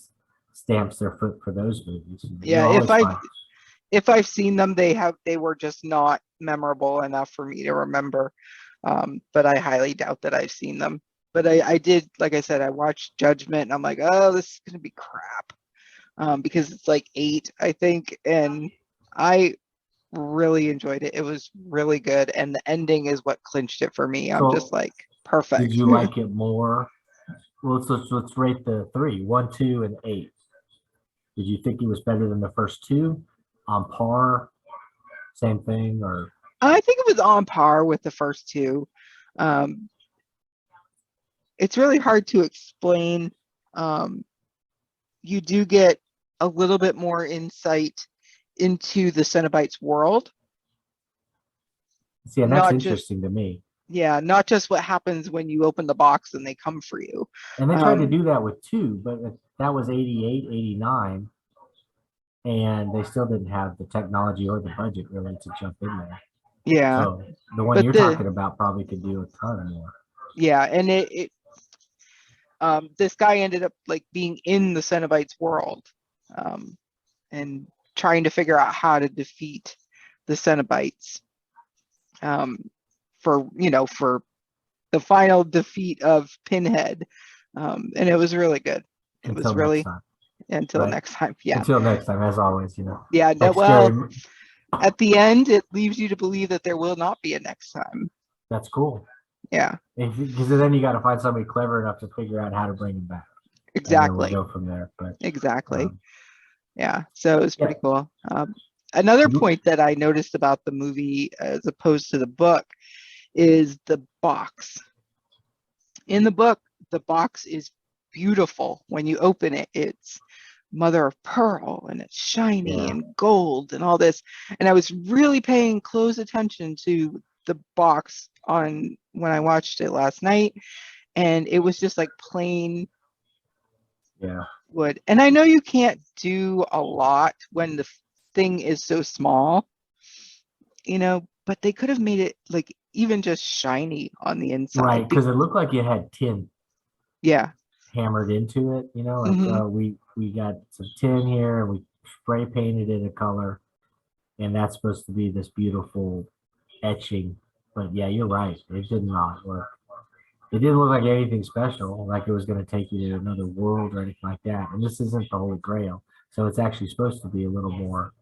stamps their foot for those movies. Yeah. Always fun. If I've seen them, they were just not memorable enough for me to remember. But I highly doubt that I've seen them. But I did, like I said, I watched Judgment and I'm like, oh, this is gonna be crap. Because it's like 8, I think, and I really enjoyed it. It was really good, and the ending is what clinched it for me. I'm just like, perfect. Did you like it more? Well, let's rate the 3, 1, 2, and 8. Did you think it was better than the first 2? On par? Same thing? Or I think it was on par with the first 2. It's really hard to explain. You do get a little bit more insight into the Cenobites world. see, and that's interesting to me. Yeah, not just what happens when you open the box and they come for you. And they tried to do that with 2, but that was 88, 89, and they still didn't have the technology or the budget really to jump in there. Yeah. So the one you're talking about probably could do a ton more. Yeah, and this guy ended up like being in the Cenobites world, and trying to figure out how to defeat the Cenobites, for the final defeat of Pinhead. And it was really good. It was really until next time. Yeah. Until next time, as always, Yeah. No, like well, at the end, it leaves you to believe that there will not be a next time. That's cool. Yeah. Because then you got to find somebody clever enough to figure out how to bring him back. Exactly. And then we'll go from there. But exactly. Yeah. So it was pretty cool. Another point that I noticed about the movie as opposed to the book is the box. In the book, the box is beautiful. When you open it, it's mother of pearl and it's shiny and gold and all this. And I was really paying close attention to the box when I watched it last night, and it was just like plain wood. And I know you can't do a lot when the thing is so small, but they could have made it like even just shiny on the inside. Right, because it looked like it had tin. Yeah. Hammered into it, we got some tin here and we spray painted it a color, and that's supposed to be this beautiful etching. But yeah, you're right. It did not work. It didn't look like anything special, like it was going to take you to another world or anything like that. And this isn't the Holy Grail, so it's actually supposed to be a little more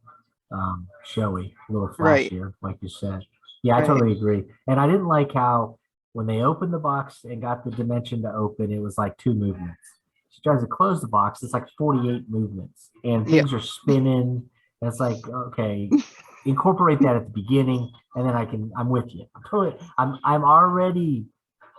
showy, a little flashier, like you said. Yeah, I totally agree. And I didn't like how when they opened the box and got the dimension to open, it was like 2 movements. She tries to close the box, it's like 48 movements, and things are spinning. And it's like, okay, incorporate that at the beginning, and then I'm with you. I'm already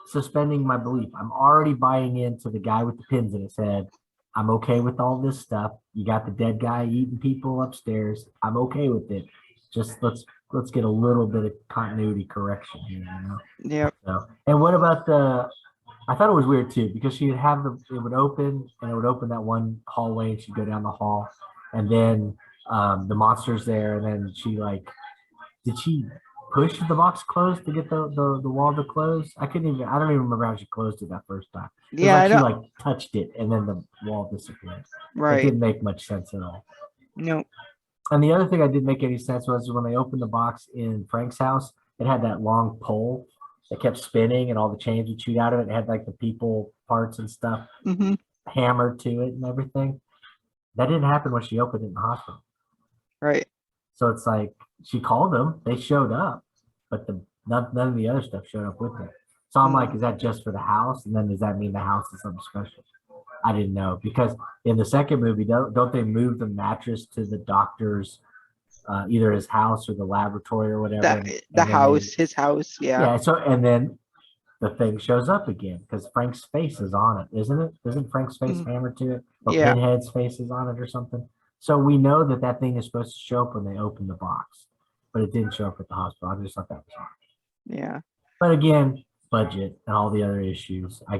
suspending my belief. I'm already buying into the guy with the pins in his head. I'm okay with all this stuff. You got the dead guy eating people upstairs. I'm okay with it. Just let's let's get a little bit of continuity correction here, you know. Yep. So, and what about the? I thought it was weird too because she'd have it would open and it would open that one hallway and she'd go down the hall, and then the monster's there, and then she like, did she push the box closed to get the wall to close? I don't even remember how she closed it that first time. It was Yeah, like I she don't. like touched it and then the wall disappeared. It Right. didn't make much sense at all. No. And the other thing that didn't make any sense was when they opened the box in Frank's house, it had that long pole that kept spinning and all the chains would shoot out of it. It had like the people parts and stuff Hmm. hammered to it and everything. That didn't happen when she opened it in the hospital. Right. So it's like she called them, they showed up, but none of the other stuff showed up with it. So I'm like, is that just for the house? And then does that mean the house is something special? I didn't know because in the second movie, don't they move the mattress to the doctor's either his house or the laboratory or whatever? That And the then house, his house. Yeah. yeah. So and then the thing shows up again because Frank's face is on it, isn't it? Isn't Frank's face Mhm. hammered to it, or Yeah. Pinhead's face is on it, or something? So we know that thing is supposed to show up when they open the box, but it didn't show up at the hospital. I just thought that was odd. Yeah. But again, budget and all the other issues. I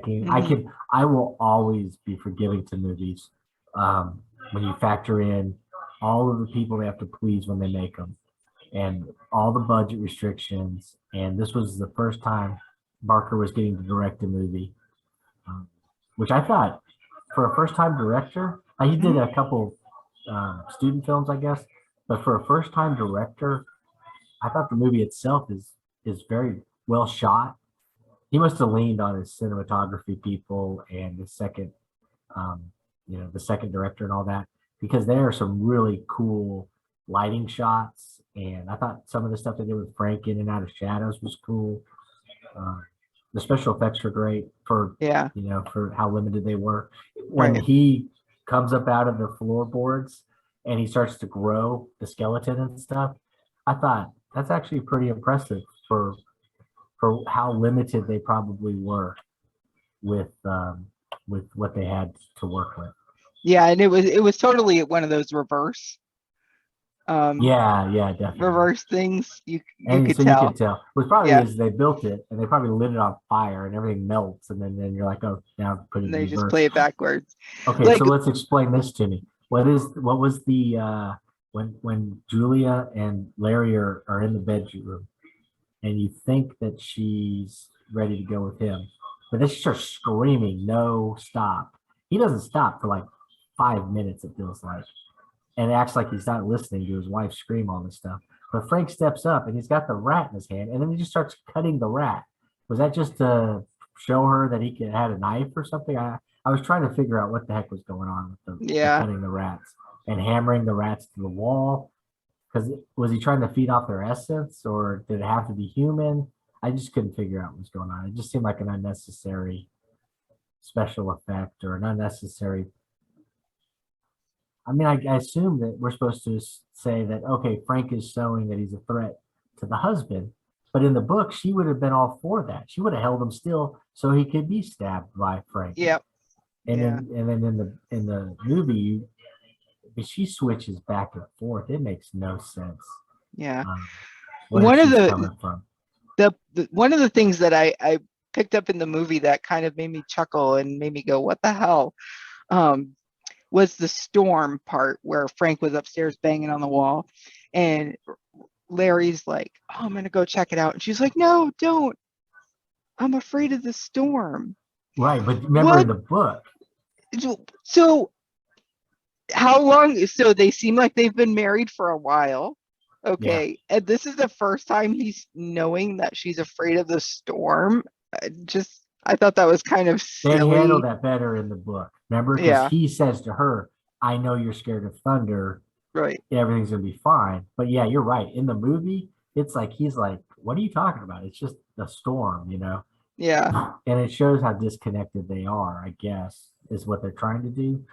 will always be forgiving to movies when you factor in all of the people they have to please when they make them, and all the budget restrictions. And this was the first time Barker was getting to direct a movie, which I thought for a first-time director, he did a couple student films, I guess, but for a first-time director, I thought the movie itself is very well shot. He must have leaned on his cinematography people and the second, the second director and all that, because there are some really cool lighting shots. And I thought some of the stuff they did with Frank in and out of shadows was cool. The special effects were great for for how limited they were. When he comes up out of the floorboards and he starts to grow the skeleton and stuff, I thought that's actually pretty impressive for how limited they probably were with what they had to work with. Yeah, and it was totally one of those reverse. Yeah, definitely. Reverse things. You and could so tell. You could tell. What probably is they built it and they probably lit it on fire and everything melts, and then you're like, oh, now put it in reverse. They just play it backwards. Okay, so let's explain this to me. What was the when Julia and Larry are in the bedroom and you think that she's ready to go with him, but then she starts screaming, no, stop. He doesn't stop for like 5 minutes, it feels like, and acts like he's not listening to his wife scream all this stuff. But Frank steps up and he's got the rat in his hand, and then he just starts cutting the rat. Was that just to show her that he had a knife or something? I was trying to figure out what the heck was going on with the cutting the rats and hammering the rats to the wall. Because was he trying to feed off their essence, or did it have to be human? I just couldn't figure out what was going on. It just seemed like an unnecessary special effect or an unnecessary. I mean, I assume that we're supposed to say that, okay, Frank is showing that he's a threat to the husband, but in the book, she would have been all for that. She would have held him still so he could be stabbed by Frank. Yep. And then in the movie, she switches back and forth. It makes no sense. Yeah. One of the things that I picked up in the movie that kind of made me chuckle and made me go, what the hell? Was the storm part where Frank was upstairs banging on the wall and Larry's like, oh, I'm going to go check it out. And she's like, no, don't. I'm afraid of the storm. Right. But remember in the book. So how long? So they seem like they've been married for a while. Okay. Yeah. And this is the first time he's knowing that she's afraid of the storm. I thought that was kind of silly. They handle that better in the book. Remember? Because he says to her, I know you're scared of thunder. Right. Everything's going to be fine. But yeah, you're right. In the movie, it's like, he's like, what are you talking about? It's just a storm, you know? Yeah. And it shows how disconnected they are, I guess, is what they're trying to do.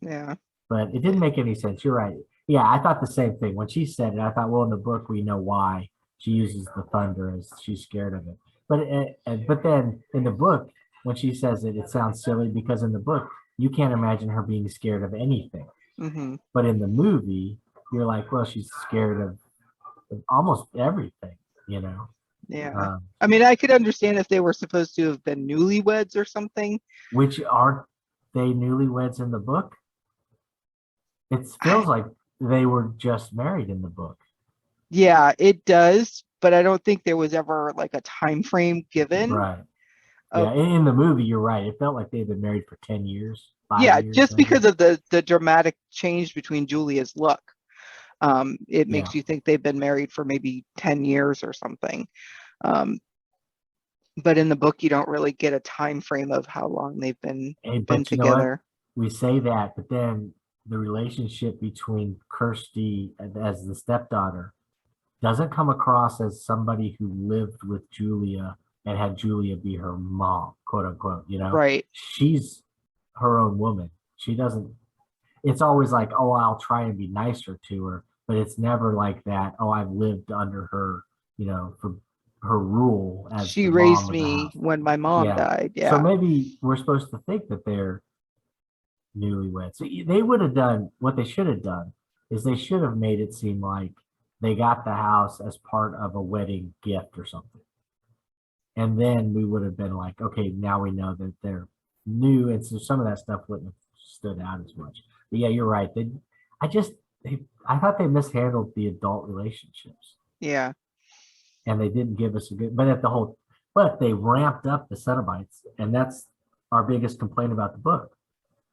Yeah. But it didn't make any sense. You're right. Yeah, I thought the same thing. When she said it, I thought, well, in the book, we know why she uses the thunder as she's scared of it. But then in the book, when she says it, it sounds silly because in the book, you can't imagine her being scared of anything. Mm-hmm. But in the movie, you're like, well, she's scared of almost everything, you know. Yeah. I mean, I could understand if they were supposed to have been newlyweds or something. Which aren't they newlyweds in the book? It feels I, like they were just married in the book. yeah, it does, but I don't think there was ever like a time frame given Right. of, Yeah. In the movie, you're right. It felt like they'd been married for 10 years, 5 yeah, years, just maybe. because of the dramatic change between Julia's look. It Yeah. makes you think they've been married for maybe 10 years or something. Um, but in the book, you don't really get a time frame of how long they've been But you know what? together. We say that, but then the relationship between Kirsty as the stepdaughter doesn't come across as somebody who lived with Julia and had Julia be her mom, quote unquote, you know? Right. She's her own woman. She doesn't, it's always like, oh, I'll try and be nicer to her, but it's never like that. Oh, I've lived under her, you know, for her rule as She the mom raised of the me house. when my mom Yeah. died. So Yeah. maybe we're supposed to think that they're newlyweds. So they would have done what they should have done is they should have made it seem like they got the house as part of a wedding gift or something. And then we would have been like, okay, now we know that they're new. And so some of that stuff wouldn't have stood out as much. But yeah, you're right. I just, I thought they mishandled the adult relationships Yeah. and they didn't give us a good, but they ramped up the Cenobites. And that's our biggest complaint about the book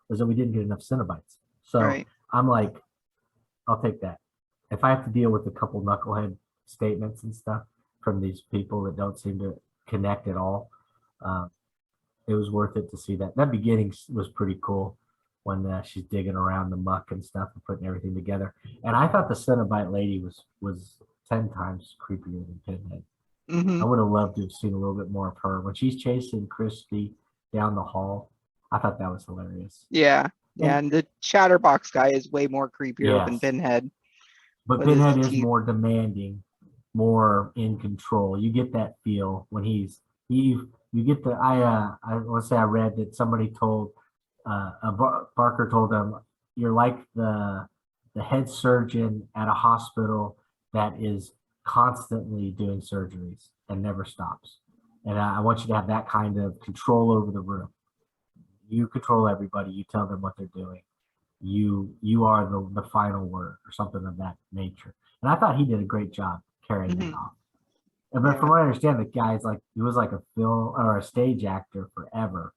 was that we didn't get enough Cenobites. So Right. I'm like, I'll take that. If I have to deal with a couple knucklehead statements and stuff from these people that don't seem to connect at all, uh, it was worth it to see that. That beginning was pretty cool when she's digging around the muck and stuff and putting everything together. And I thought the Cenobite lady was 10 times creepier than Pinhead. Hmm. I would have loved to have seen a little bit more of her when she's chasing Christy down the hall. I thought that was hilarious. Yeah. Yeah. And And the Chatterbox guy is way more creepier than yes, Pinhead but with his Pinhead is teeth. more demanding, more in control. You get that feel when you get the I let's say I read that somebody told Barker told them you're like the head surgeon at a hospital that is constantly doing surgeries and never stops. And I want you to have that kind of control over the room. You control everybody. You tell them what they're doing. You are the final word or something of that nature. And I thought he did a great job carrying that Hmm. off. But from Yeah. what I understand, the guy's like he was like a film or a stage actor forever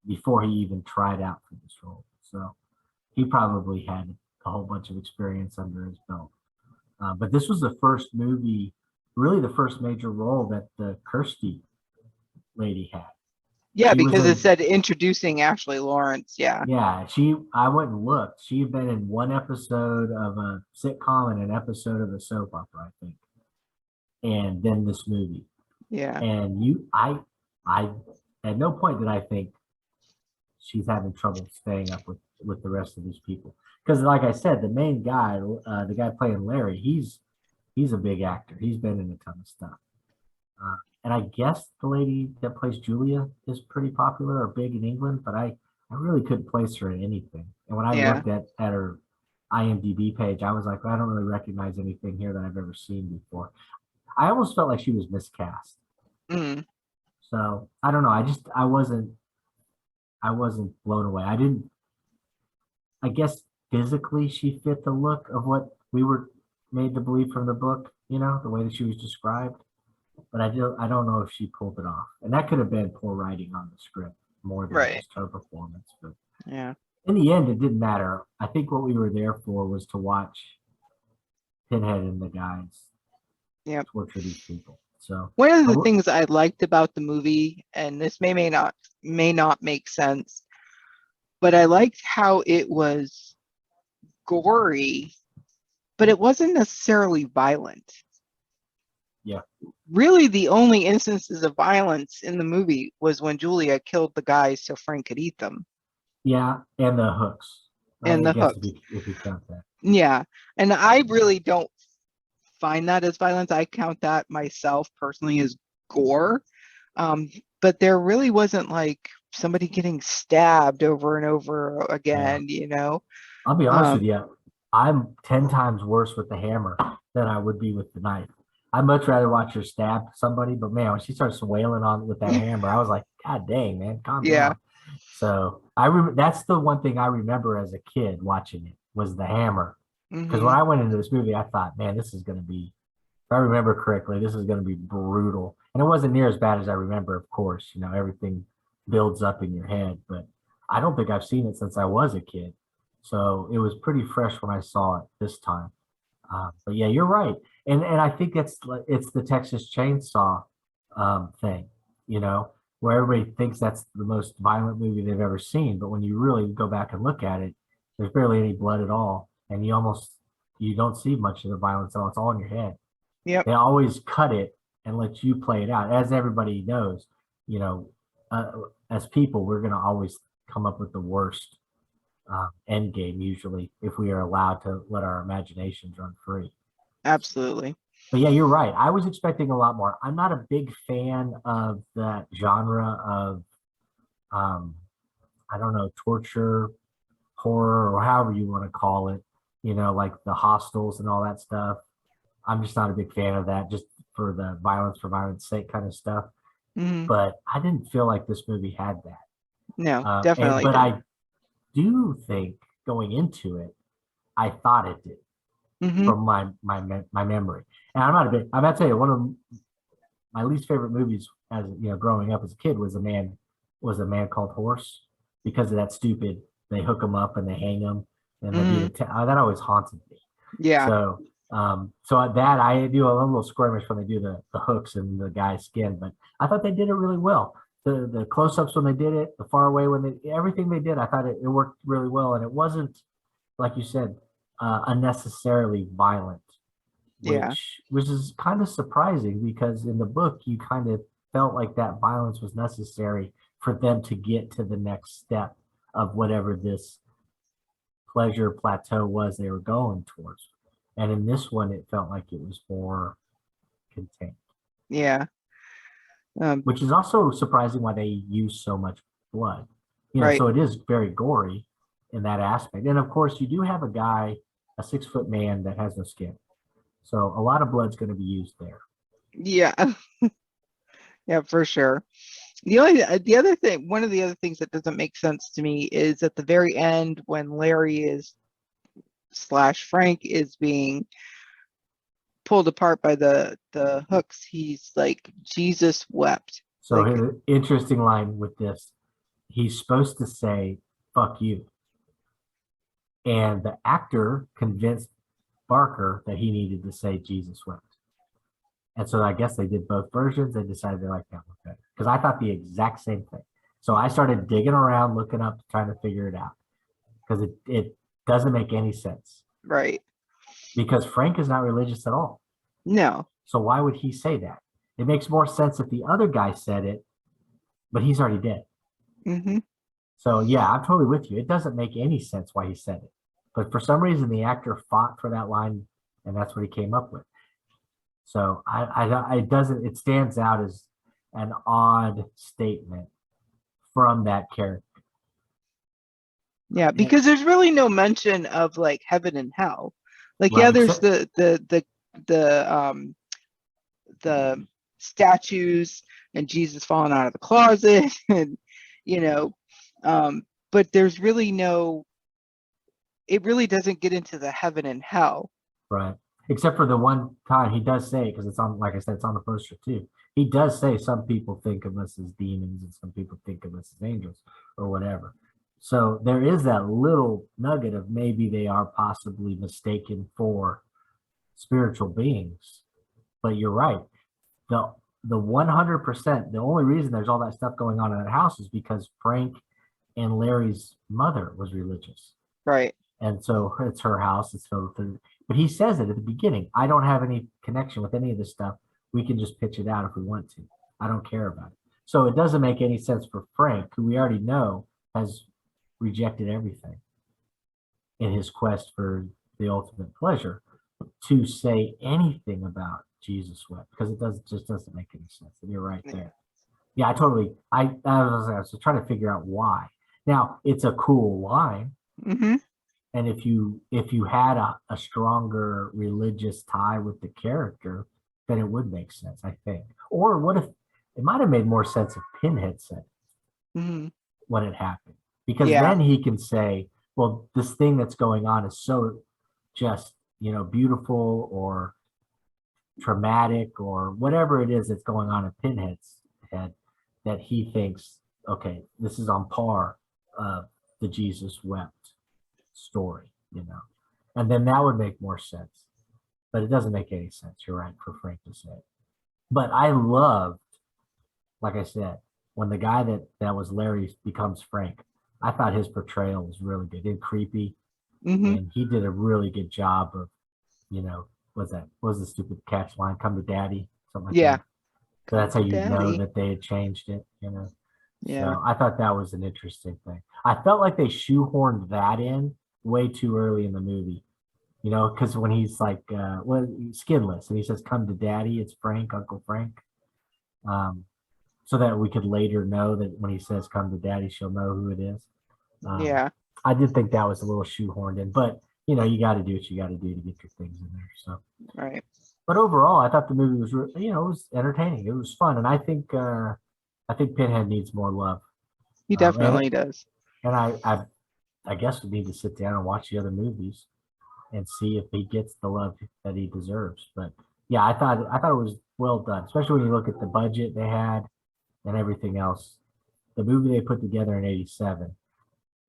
before he even tried out for this role. So he probably had a whole bunch of experience under his belt. But this was the first movie, really the first major role that the Kirsty lady had. Yeah, She was because it in said introducing Ashley Lawrence. Yeah. Yeah, I went and looked. She had been in one episode of a sitcom and an episode of a soap opera, I think, and then this movie. Yeah. And I, at no point did I think she's having trouble staying up with the rest of these people. Because, like I said, the main guy, the guy playing Larry, he's a big actor. He's been in a ton of stuff. And I guess the lady that plays Julia is pretty popular or big in England, but I really couldn't place her in anything. And when I Yeah. looked at her IMDb page, I was like, well, I don't really recognize anything here that I've ever seen before. I almost felt like she was miscast. Mm. So I don't know. I wasn't blown away. I guess physically she fit the look of what we were made to believe from the book, you know, the way that she was described. But I don't know if she pulled it off. And that could have been poor writing on the script more than Right. just her performance. But Yeah. in the end, it didn't matter. I think what we were there for was to watch Pinhead and the guys Yep. torture these people. So One of I the w- things I liked about the movie, and this may not make sense, but I liked how it was gory, but it wasn't necessarily violent. yeah, Really, the only instances of violence in the movie was when Julia killed the guys so Frank could eat them, yeah, and the hooks. and I the guess hooks. if you count that. Yeah. And I really don't find that as violence. I count that myself personally as gore. Um, but there really wasn't like somebody getting stabbed over and over Yeah, again, you know? I'll be honest with Um, you. I'm 10 times worse with the hammer than I would be with the knife. I'd much rather watch her stab somebody, but man, when she starts wailing on with that hammer, I was like, God dang, man, calm Yeah. down. So that's the one thing I remember as a kid watching it was the hammer. Because when Hmm. I went into this movie, I thought, man, this is going to be, if I remember correctly, this is going to be brutal. And it wasn't near as bad as I remember, of course. You know, everything builds up in your head, but I don't think I've seen it since I was a kid. So it was pretty fresh when I saw it this time. But yeah, you're right, and I think it's the Texas Chainsaw thing, you know, where everybody thinks that's the most violent movie they've ever seen, but when you really go back and look at it, there's barely any blood at all, and you don't see much of the violence at all. It's all in your head. Yep. They always cut it and let you play it out, as everybody knows. You know, uh, as people, we're gonna always come up with the worst end game usually if we are allowed to let our imaginations run free. Absolutely. But yeah, you're right. I was expecting a lot more. I'm not a big fan of that genre of um, I don't know, torture, horror, or however you want to call it. You know, like the hostels and all that stuff. I'm just not a big fan of that, just for violence sake kind of stuff. Hmm. But I didn't feel like this movie had that. No, definitely But didn't. I do think going into it, I thought it did Hmm. from my memory. And I'm not tell you one of my least favorite movies as you know growing up as a kid was a man called Horse because of that stupid they hook him up and they hang him and they do Hmm. that always haunted me. Yeah. So that I do a little skirmish when they do the hooks in the guy's skin, but I thought they did it really well. The close ups when they did it, the far away when they everything they did, I thought it worked really well, and it wasn't like you said unnecessarily violent, Yeah. which is kind of surprising because in the book you kind of felt like that violence was necessary for them to get to the next step of whatever this pleasure plateau was they were going towards. And in this one, it felt like it was more contained, Yeah. Um, which is also surprising why they use so much blood. You know, right. so it is very gory in that aspect. And of course, you do have a guy, a 6 foot man that has no skin. So a lot of blood's going to be used there. Yeah. Yeah, for sure. The other thing, one of the other things that doesn't make sense to me is at the very end when Larry is slash Frank is being pulled apart by the hooks, he's like, Jesus wept. So Like, his interesting line with this, he's supposed to say, fuck you. And the actor convinced Barker that he needed to say Jesus wept. And so I guess they did both versions. They decided they liked that one better because I thought the exact same thing. So I started digging around, looking up, trying to figure it out because it doesn't make any sense right. because Frank is not religious at all. No. So why would he say that? It makes more sense if the other guy said it, but he's already dead. Hmm. So yeah, I'm totally with you. It doesn't make any sense why he said it. But for some reason, the actor fought for that line, and that's what he came up with. So it doesn't. It stands out as an odd statement from that character. Yeah, And, because there's really no mention of like heaven and hell. Like, yeah, right. there's Except the statues and Jesus falling out of the closet and you know, but there's really no, it really doesn't get into the heaven and hell. right. Except for the one time he does say, because it's on, like I said, it's on the poster too. He does say some people think of us as demons and some people think of us as angels or whatever. So there is that little nugget of maybe they are possibly mistaken for spiritual beings. But you're right. The 100%, the only reason there's all that stuff going on in that house is because Frank and Larry's mother was religious. Right. And so it's her house. It's filled with, but he says it at the beginning. I don't have any connection with any of this stuff. We can just pitch it out if we want to. I don't care about it. So it doesn't make any sense for Frank, who we already know has rejected everything in his quest for the ultimate pleasure, to say anything about Jesus wept because it just doesn't make any sense. And you're right there. Yeah, I was trying to figure out why. Now it's a cool line. Hmm. And if you had a stronger religious tie with the character, then it would make sense, I think. Or what if it might have made more sense if Pinhead said Hmm. when it happened? Because Yeah. then he can say, well, this thing that's going on is so just, beautiful or traumatic or whatever it is that's going on in Pinhead's head that he thinks, okay, this is on par of the Jesus wept story, and then that would make more sense. But it doesn't make any sense. You're right for Frank to say. But I loved, like I said, when the guy that was Larry becomes Frank. I thought his portrayal was really good and creepy, Hmm. and he did a really good job of, was the stupid catch line, "Come to Daddy," something like Yeah. that. So Come that's how to you know daddy. that they had changed it. Yeah. So I thought that was an interesting thing. I felt like they shoehorned that in way too early in the movie. Because when he's like, skinless, and he says, "Come to Daddy," it's Frank, Uncle Frank. Um, so that we could later know that when he says, "Come to Daddy," she'll know who it is. Um, Yeah. I did think that was a little shoehorned in, but you got to do what you got to do to get your things in there. So, Right. but overall, I thought the movie was, it was entertaining. It was fun, and I think Pinhead needs more love. He Um, and definitely does. and I guess we need to sit down and watch the other movies and see if he gets the love that he deserves. But yeah, I thought it was well done, especially when you look at the budget they had and everything else. The movie they put together in '87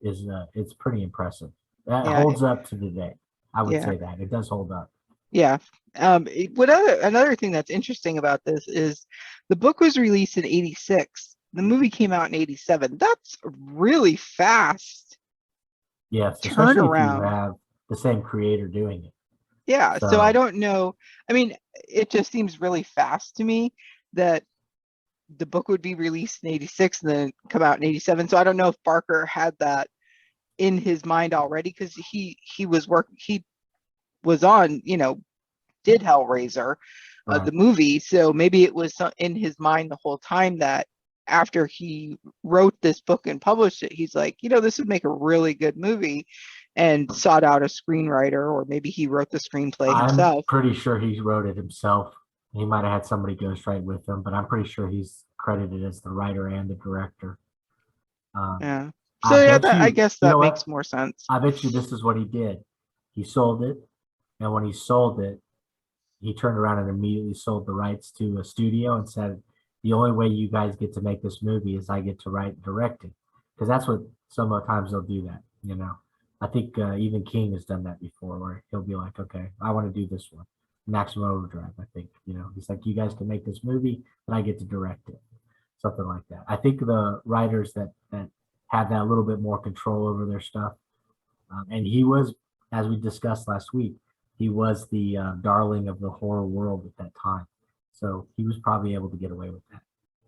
is it's pretty impressive. That Yeah. holds up to today. I would Yeah. say that it does hold up. Yeah. What another thing that's interesting about this is the book was released in 86. The movie came out in 87. That's really fast Yes, especially if you turnaround. have the same creator doing it. Yeah. So I So don't know. I mean, it just seems really fast to me that the book would be released in 86 and then come out in 87. So I don't know if Barker had that in his mind already because he was on, did Hellraiser, the right, movie. So maybe it was in his mind the whole time that after he wrote this book and published it, he's like, this would make a really good movie, and sought out a screenwriter, or maybe he wrote the screenplay I'm himself. pretty sure he wrote it himself. He might have had somebody ghostwrite with him, but I'm pretty sure he's credited as the writer and the director. Um, Yeah. I So yeah, bet I you, guess you that know makes what? more sense. I bet you this is what he did. He sold it, and when he sold it, he turned around and immediately sold the rights to a studio and said, "The only way you guys get to make this movie is I get to write and direct it," because that's what sometimes they'll do that. I think even King has done that before, where he'll be like, "Okay, I want to do this one." Maximum Overdrive, I think. He's like, "You guys can make this movie, and I get to direct it." Something like that. I think the writers that have that little bit more control over their stuff, and he was, as we discussed last week, he was the darling of the horror world at that time. So he was probably able to get away with that.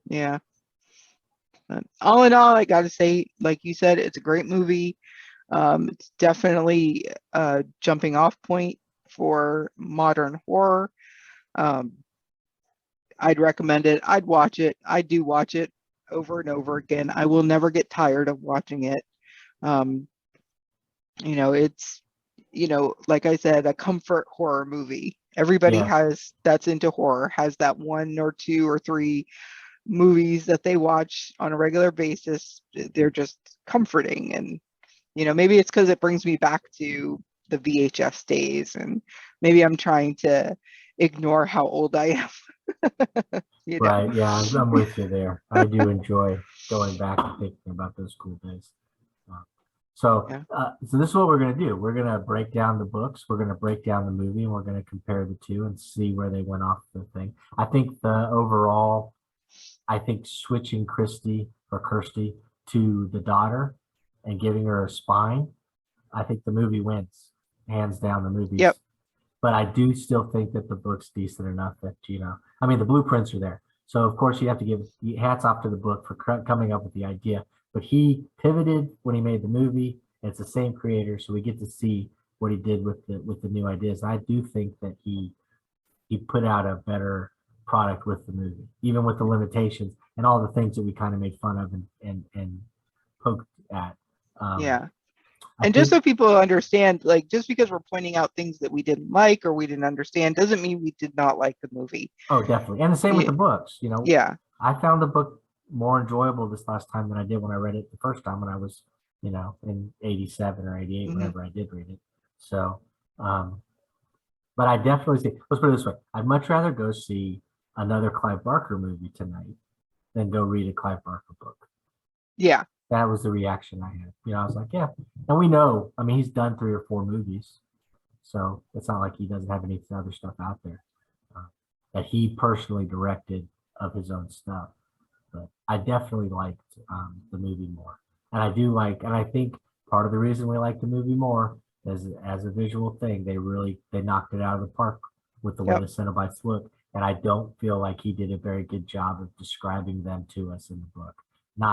Yeah. But all in all, I got to say, like you said, it's a great movie. It's definitely a jumping off point for modern horror. Um, I'd recommend it. I'd watch it. I do watch it over and over again. I will never get tired of watching it. Um, it's, like I said, a comfort horror movie. Everybody Yes, has that's into horror has that one or two or three movies that they watch on a regular basis. They're just comforting, and maybe it's because it brings me back to the VHS days, and maybe I'm trying to ignore how old I am. you know. right. Yeah, I'm with you there. I do enjoy going back and thinking about those cool days. Uh, Yeah. so this is what we're going to do. We're going to break down the books. We're going to break down the movie, and we're going to compare the two and see where they went off the thing. I think the overall, I think switching Kirsty to the daughter and giving her a spine, I think the movie wins. Hands down, the Yep. movie's. But I do still think that the book's decent enough that, I mean, the blueprints are there. So, of course, you have to give hats off to the book for coming up with the idea. But he pivoted when he made the movie. And it's the same creator, so we get to see what he did with the new ideas. I do think that he put out a better product with the movie, even with the limitations and all the things that we kind of made fun of and poked at. Um, Yeah. I And just think, so people understand, like, just because we're pointing out things that we didn't like or we didn't understand doesn't mean we did not like the movie. oh, definitely. And the same with Yeah. the books. You know, Yeah. I found the book more enjoyable this last time than I did when I read it the first time when I was, you know, in 87 or 88, Hmm. whenever I did read it. So, um, but I definitely see, let's put it this way. I'd much rather go see another Clive Barker movie tonight than go read a Clive Barker book. Yeah. That was the reaction I had. You know, I was like, yeah. And we know, I mean, he's done 3 or 4 movies. So it's not like he doesn't have any other stuff out there that he personally directed of his own stuff. But I definitely liked the movie more. And I do like, and I think part of the reason we like the movie more is as a visual thing, they knocked it out of the park with the way Yep. the Cenobites look. And I don't feel like he did a very good job of describing them to us in the book.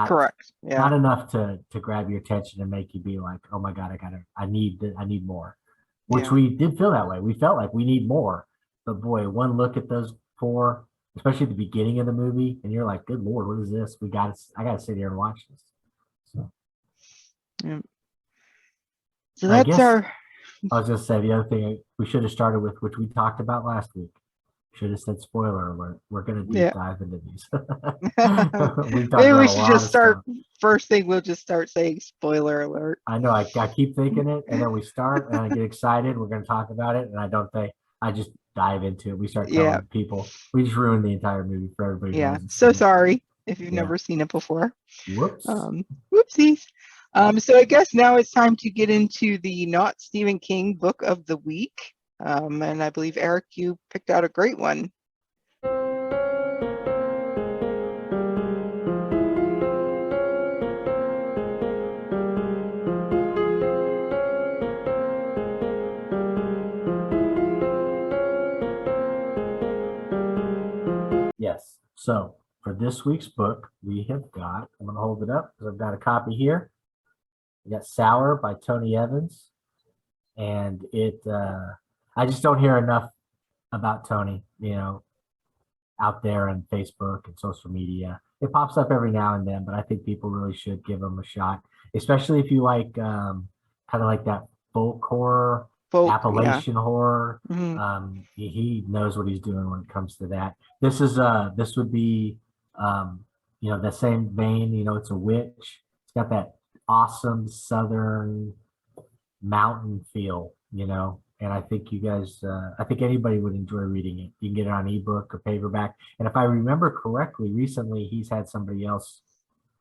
Correct. Yeah. Not enough to grab your attention and make you be like, oh my God, I need more. Which Yeah. we did feel that way. We felt like we need more. But boy, one look at those 4, especially at the beginning of the movie, and you're like, good Lord, what is this? I gotta sit here and watch this. So, Yeah. So I that's guess our. I was just saying the other thing we should have started with, which we talked about last week. Should have said spoiler alert. We're gonna deep Yeah. dive into these. We talked Maybe about we a should lot just of start. stuff. First thing, we'll just start saying spoiler alert. I know I keep thinking it, and then we start, and I get excited. We're going to talk about it, and I don't think I just dive into it. We start Yeah. telling people. We just ruined the entire movie for everybody who Yeah. hasn't So seen it. sorry if you've Yeah. never seen it before. Whoops. Whoopsies. So I guess now it's time to get into the not Stephen King book of the week. And I believe, Eric, you picked out a great one. Yes. So for this week's book, we have got, I'm going to hold it up because I've got a copy here. We got Sour by Tony Evans. And I just don't hear enough about Tony, you know, out there on Facebook and social media. It pops up every now and then, but I think people really should give him a shot, especially if you like kind of like that folk horror, Folk, Appalachian horror. Mhm. He knows what he's doing when it comes to that. This would be you know, the same vein. You know, it's a witch. It's got that awesome southern mountain feel, you know. And I think you guys, I think anybody would enjoy reading it. You can get it on ebook or paperback. And if I remember correctly, recently he's had somebody else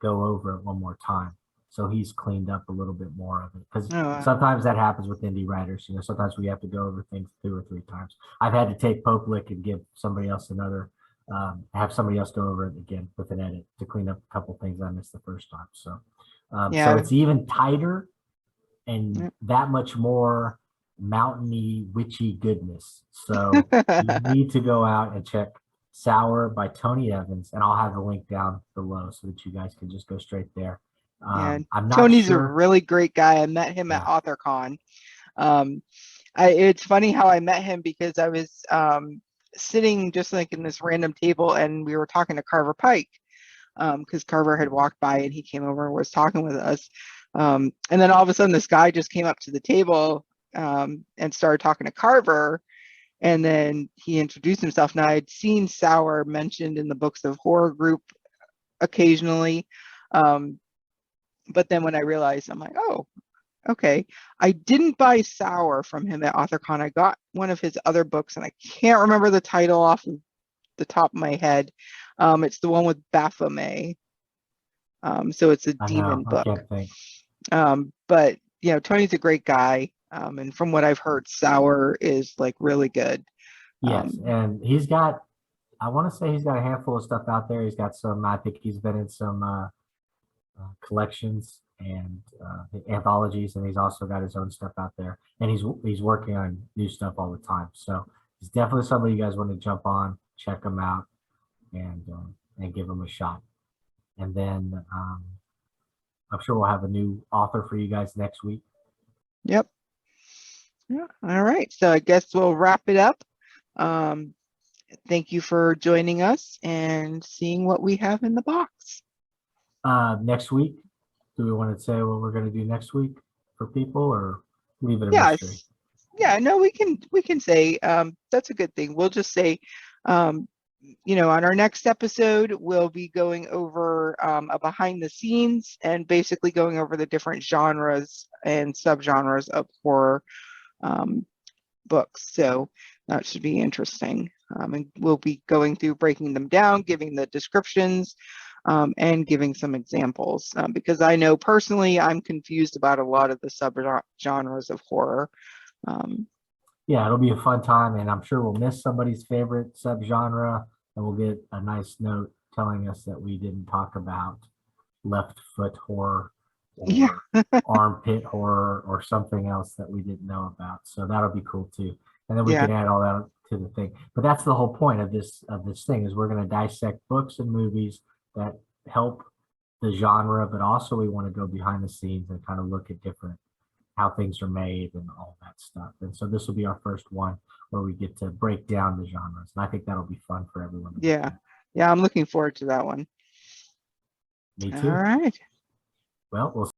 go over it one more time. So he's cleaned up a little bit more of it. Because sometimes that happens with indie writers. You know, sometimes we have to go over things 2 or 3 times. I've had to take Poplick and give somebody else another, have somebody else go over it again with an edit to clean up a couple things I missed the first time. So, so it's even tighter and that much more mountainy, witchy goodness. So you need to go out and check Sour by Tony Evans, and I'll have the link down below so that you guys can just go straight there. I'm not Tony's sure. a really great guy. I met him at AuthorCon. It's funny how I met him because I was sitting just like in this random table and we were talking to Carver Pike because Carver had walked by and he came over and was talking with us. And then all of a sudden this guy just came up to the table and started talking to Carver. And then he introduced himself. Now I'd seen Sour mentioned in the Books of Horror group occasionally. But then when I realized, I'm like, oh, okay. I didn't buy Sour from him at AuthorCon. I got one of his other books and I can't remember the title off of the top of my head. It's the one with Baphomet. So it's a demon book. I can't think. But you know, Tony's a great guy. And from what I've heard, Sour is like really good. Yes, and he's got, I want to say he's got a handful of stuff out there. He's got some, I think he's been in some collections and anthologies, and he's also got his own stuff out there. And he's working on new stuff all the time. So he's definitely somebody you guys want to jump on, check him out, and give him a shot. And then I'm sure we'll have a new author for you guys next week. Yep. Yeah. All right. So I guess we'll wrap it up. Thank you for joining us and seeing what we have in the box. Next week, do we want to say what we're going to do next week for people, or leave it a mystery? Yes. Yeah, no, we can say that's a good thing. We'll just say you know, on our next episode, we'll be going over a behind the scenes and basically going over the different genres and subgenres of horror books. So that should be interesting. And we'll be going through breaking them down, giving the descriptions, and giving some examples. Because I know personally, I'm confused about a lot of the subgenres of horror. Yeah, it'll be a fun time, and I'm sure we'll miss somebody's favorite subgenre, and we'll get a nice note telling us that we didn't talk about left foot horror or Yeah. armpit horror or something else that we didn't know about. So that'll be cool too. And then we Yeah. can add all that to the thing. But that's the whole point of this thing, is we're going to dissect books and movies that help the genre, but also we want to go behind the scenes and kind of look at different how things are made and all that stuff. And so this will be our first one where we get to break down the genres. And I think that'll be fun for everyone. Yeah. Yeah, I'm looking forward to that one. Me All too. right. Well, we'll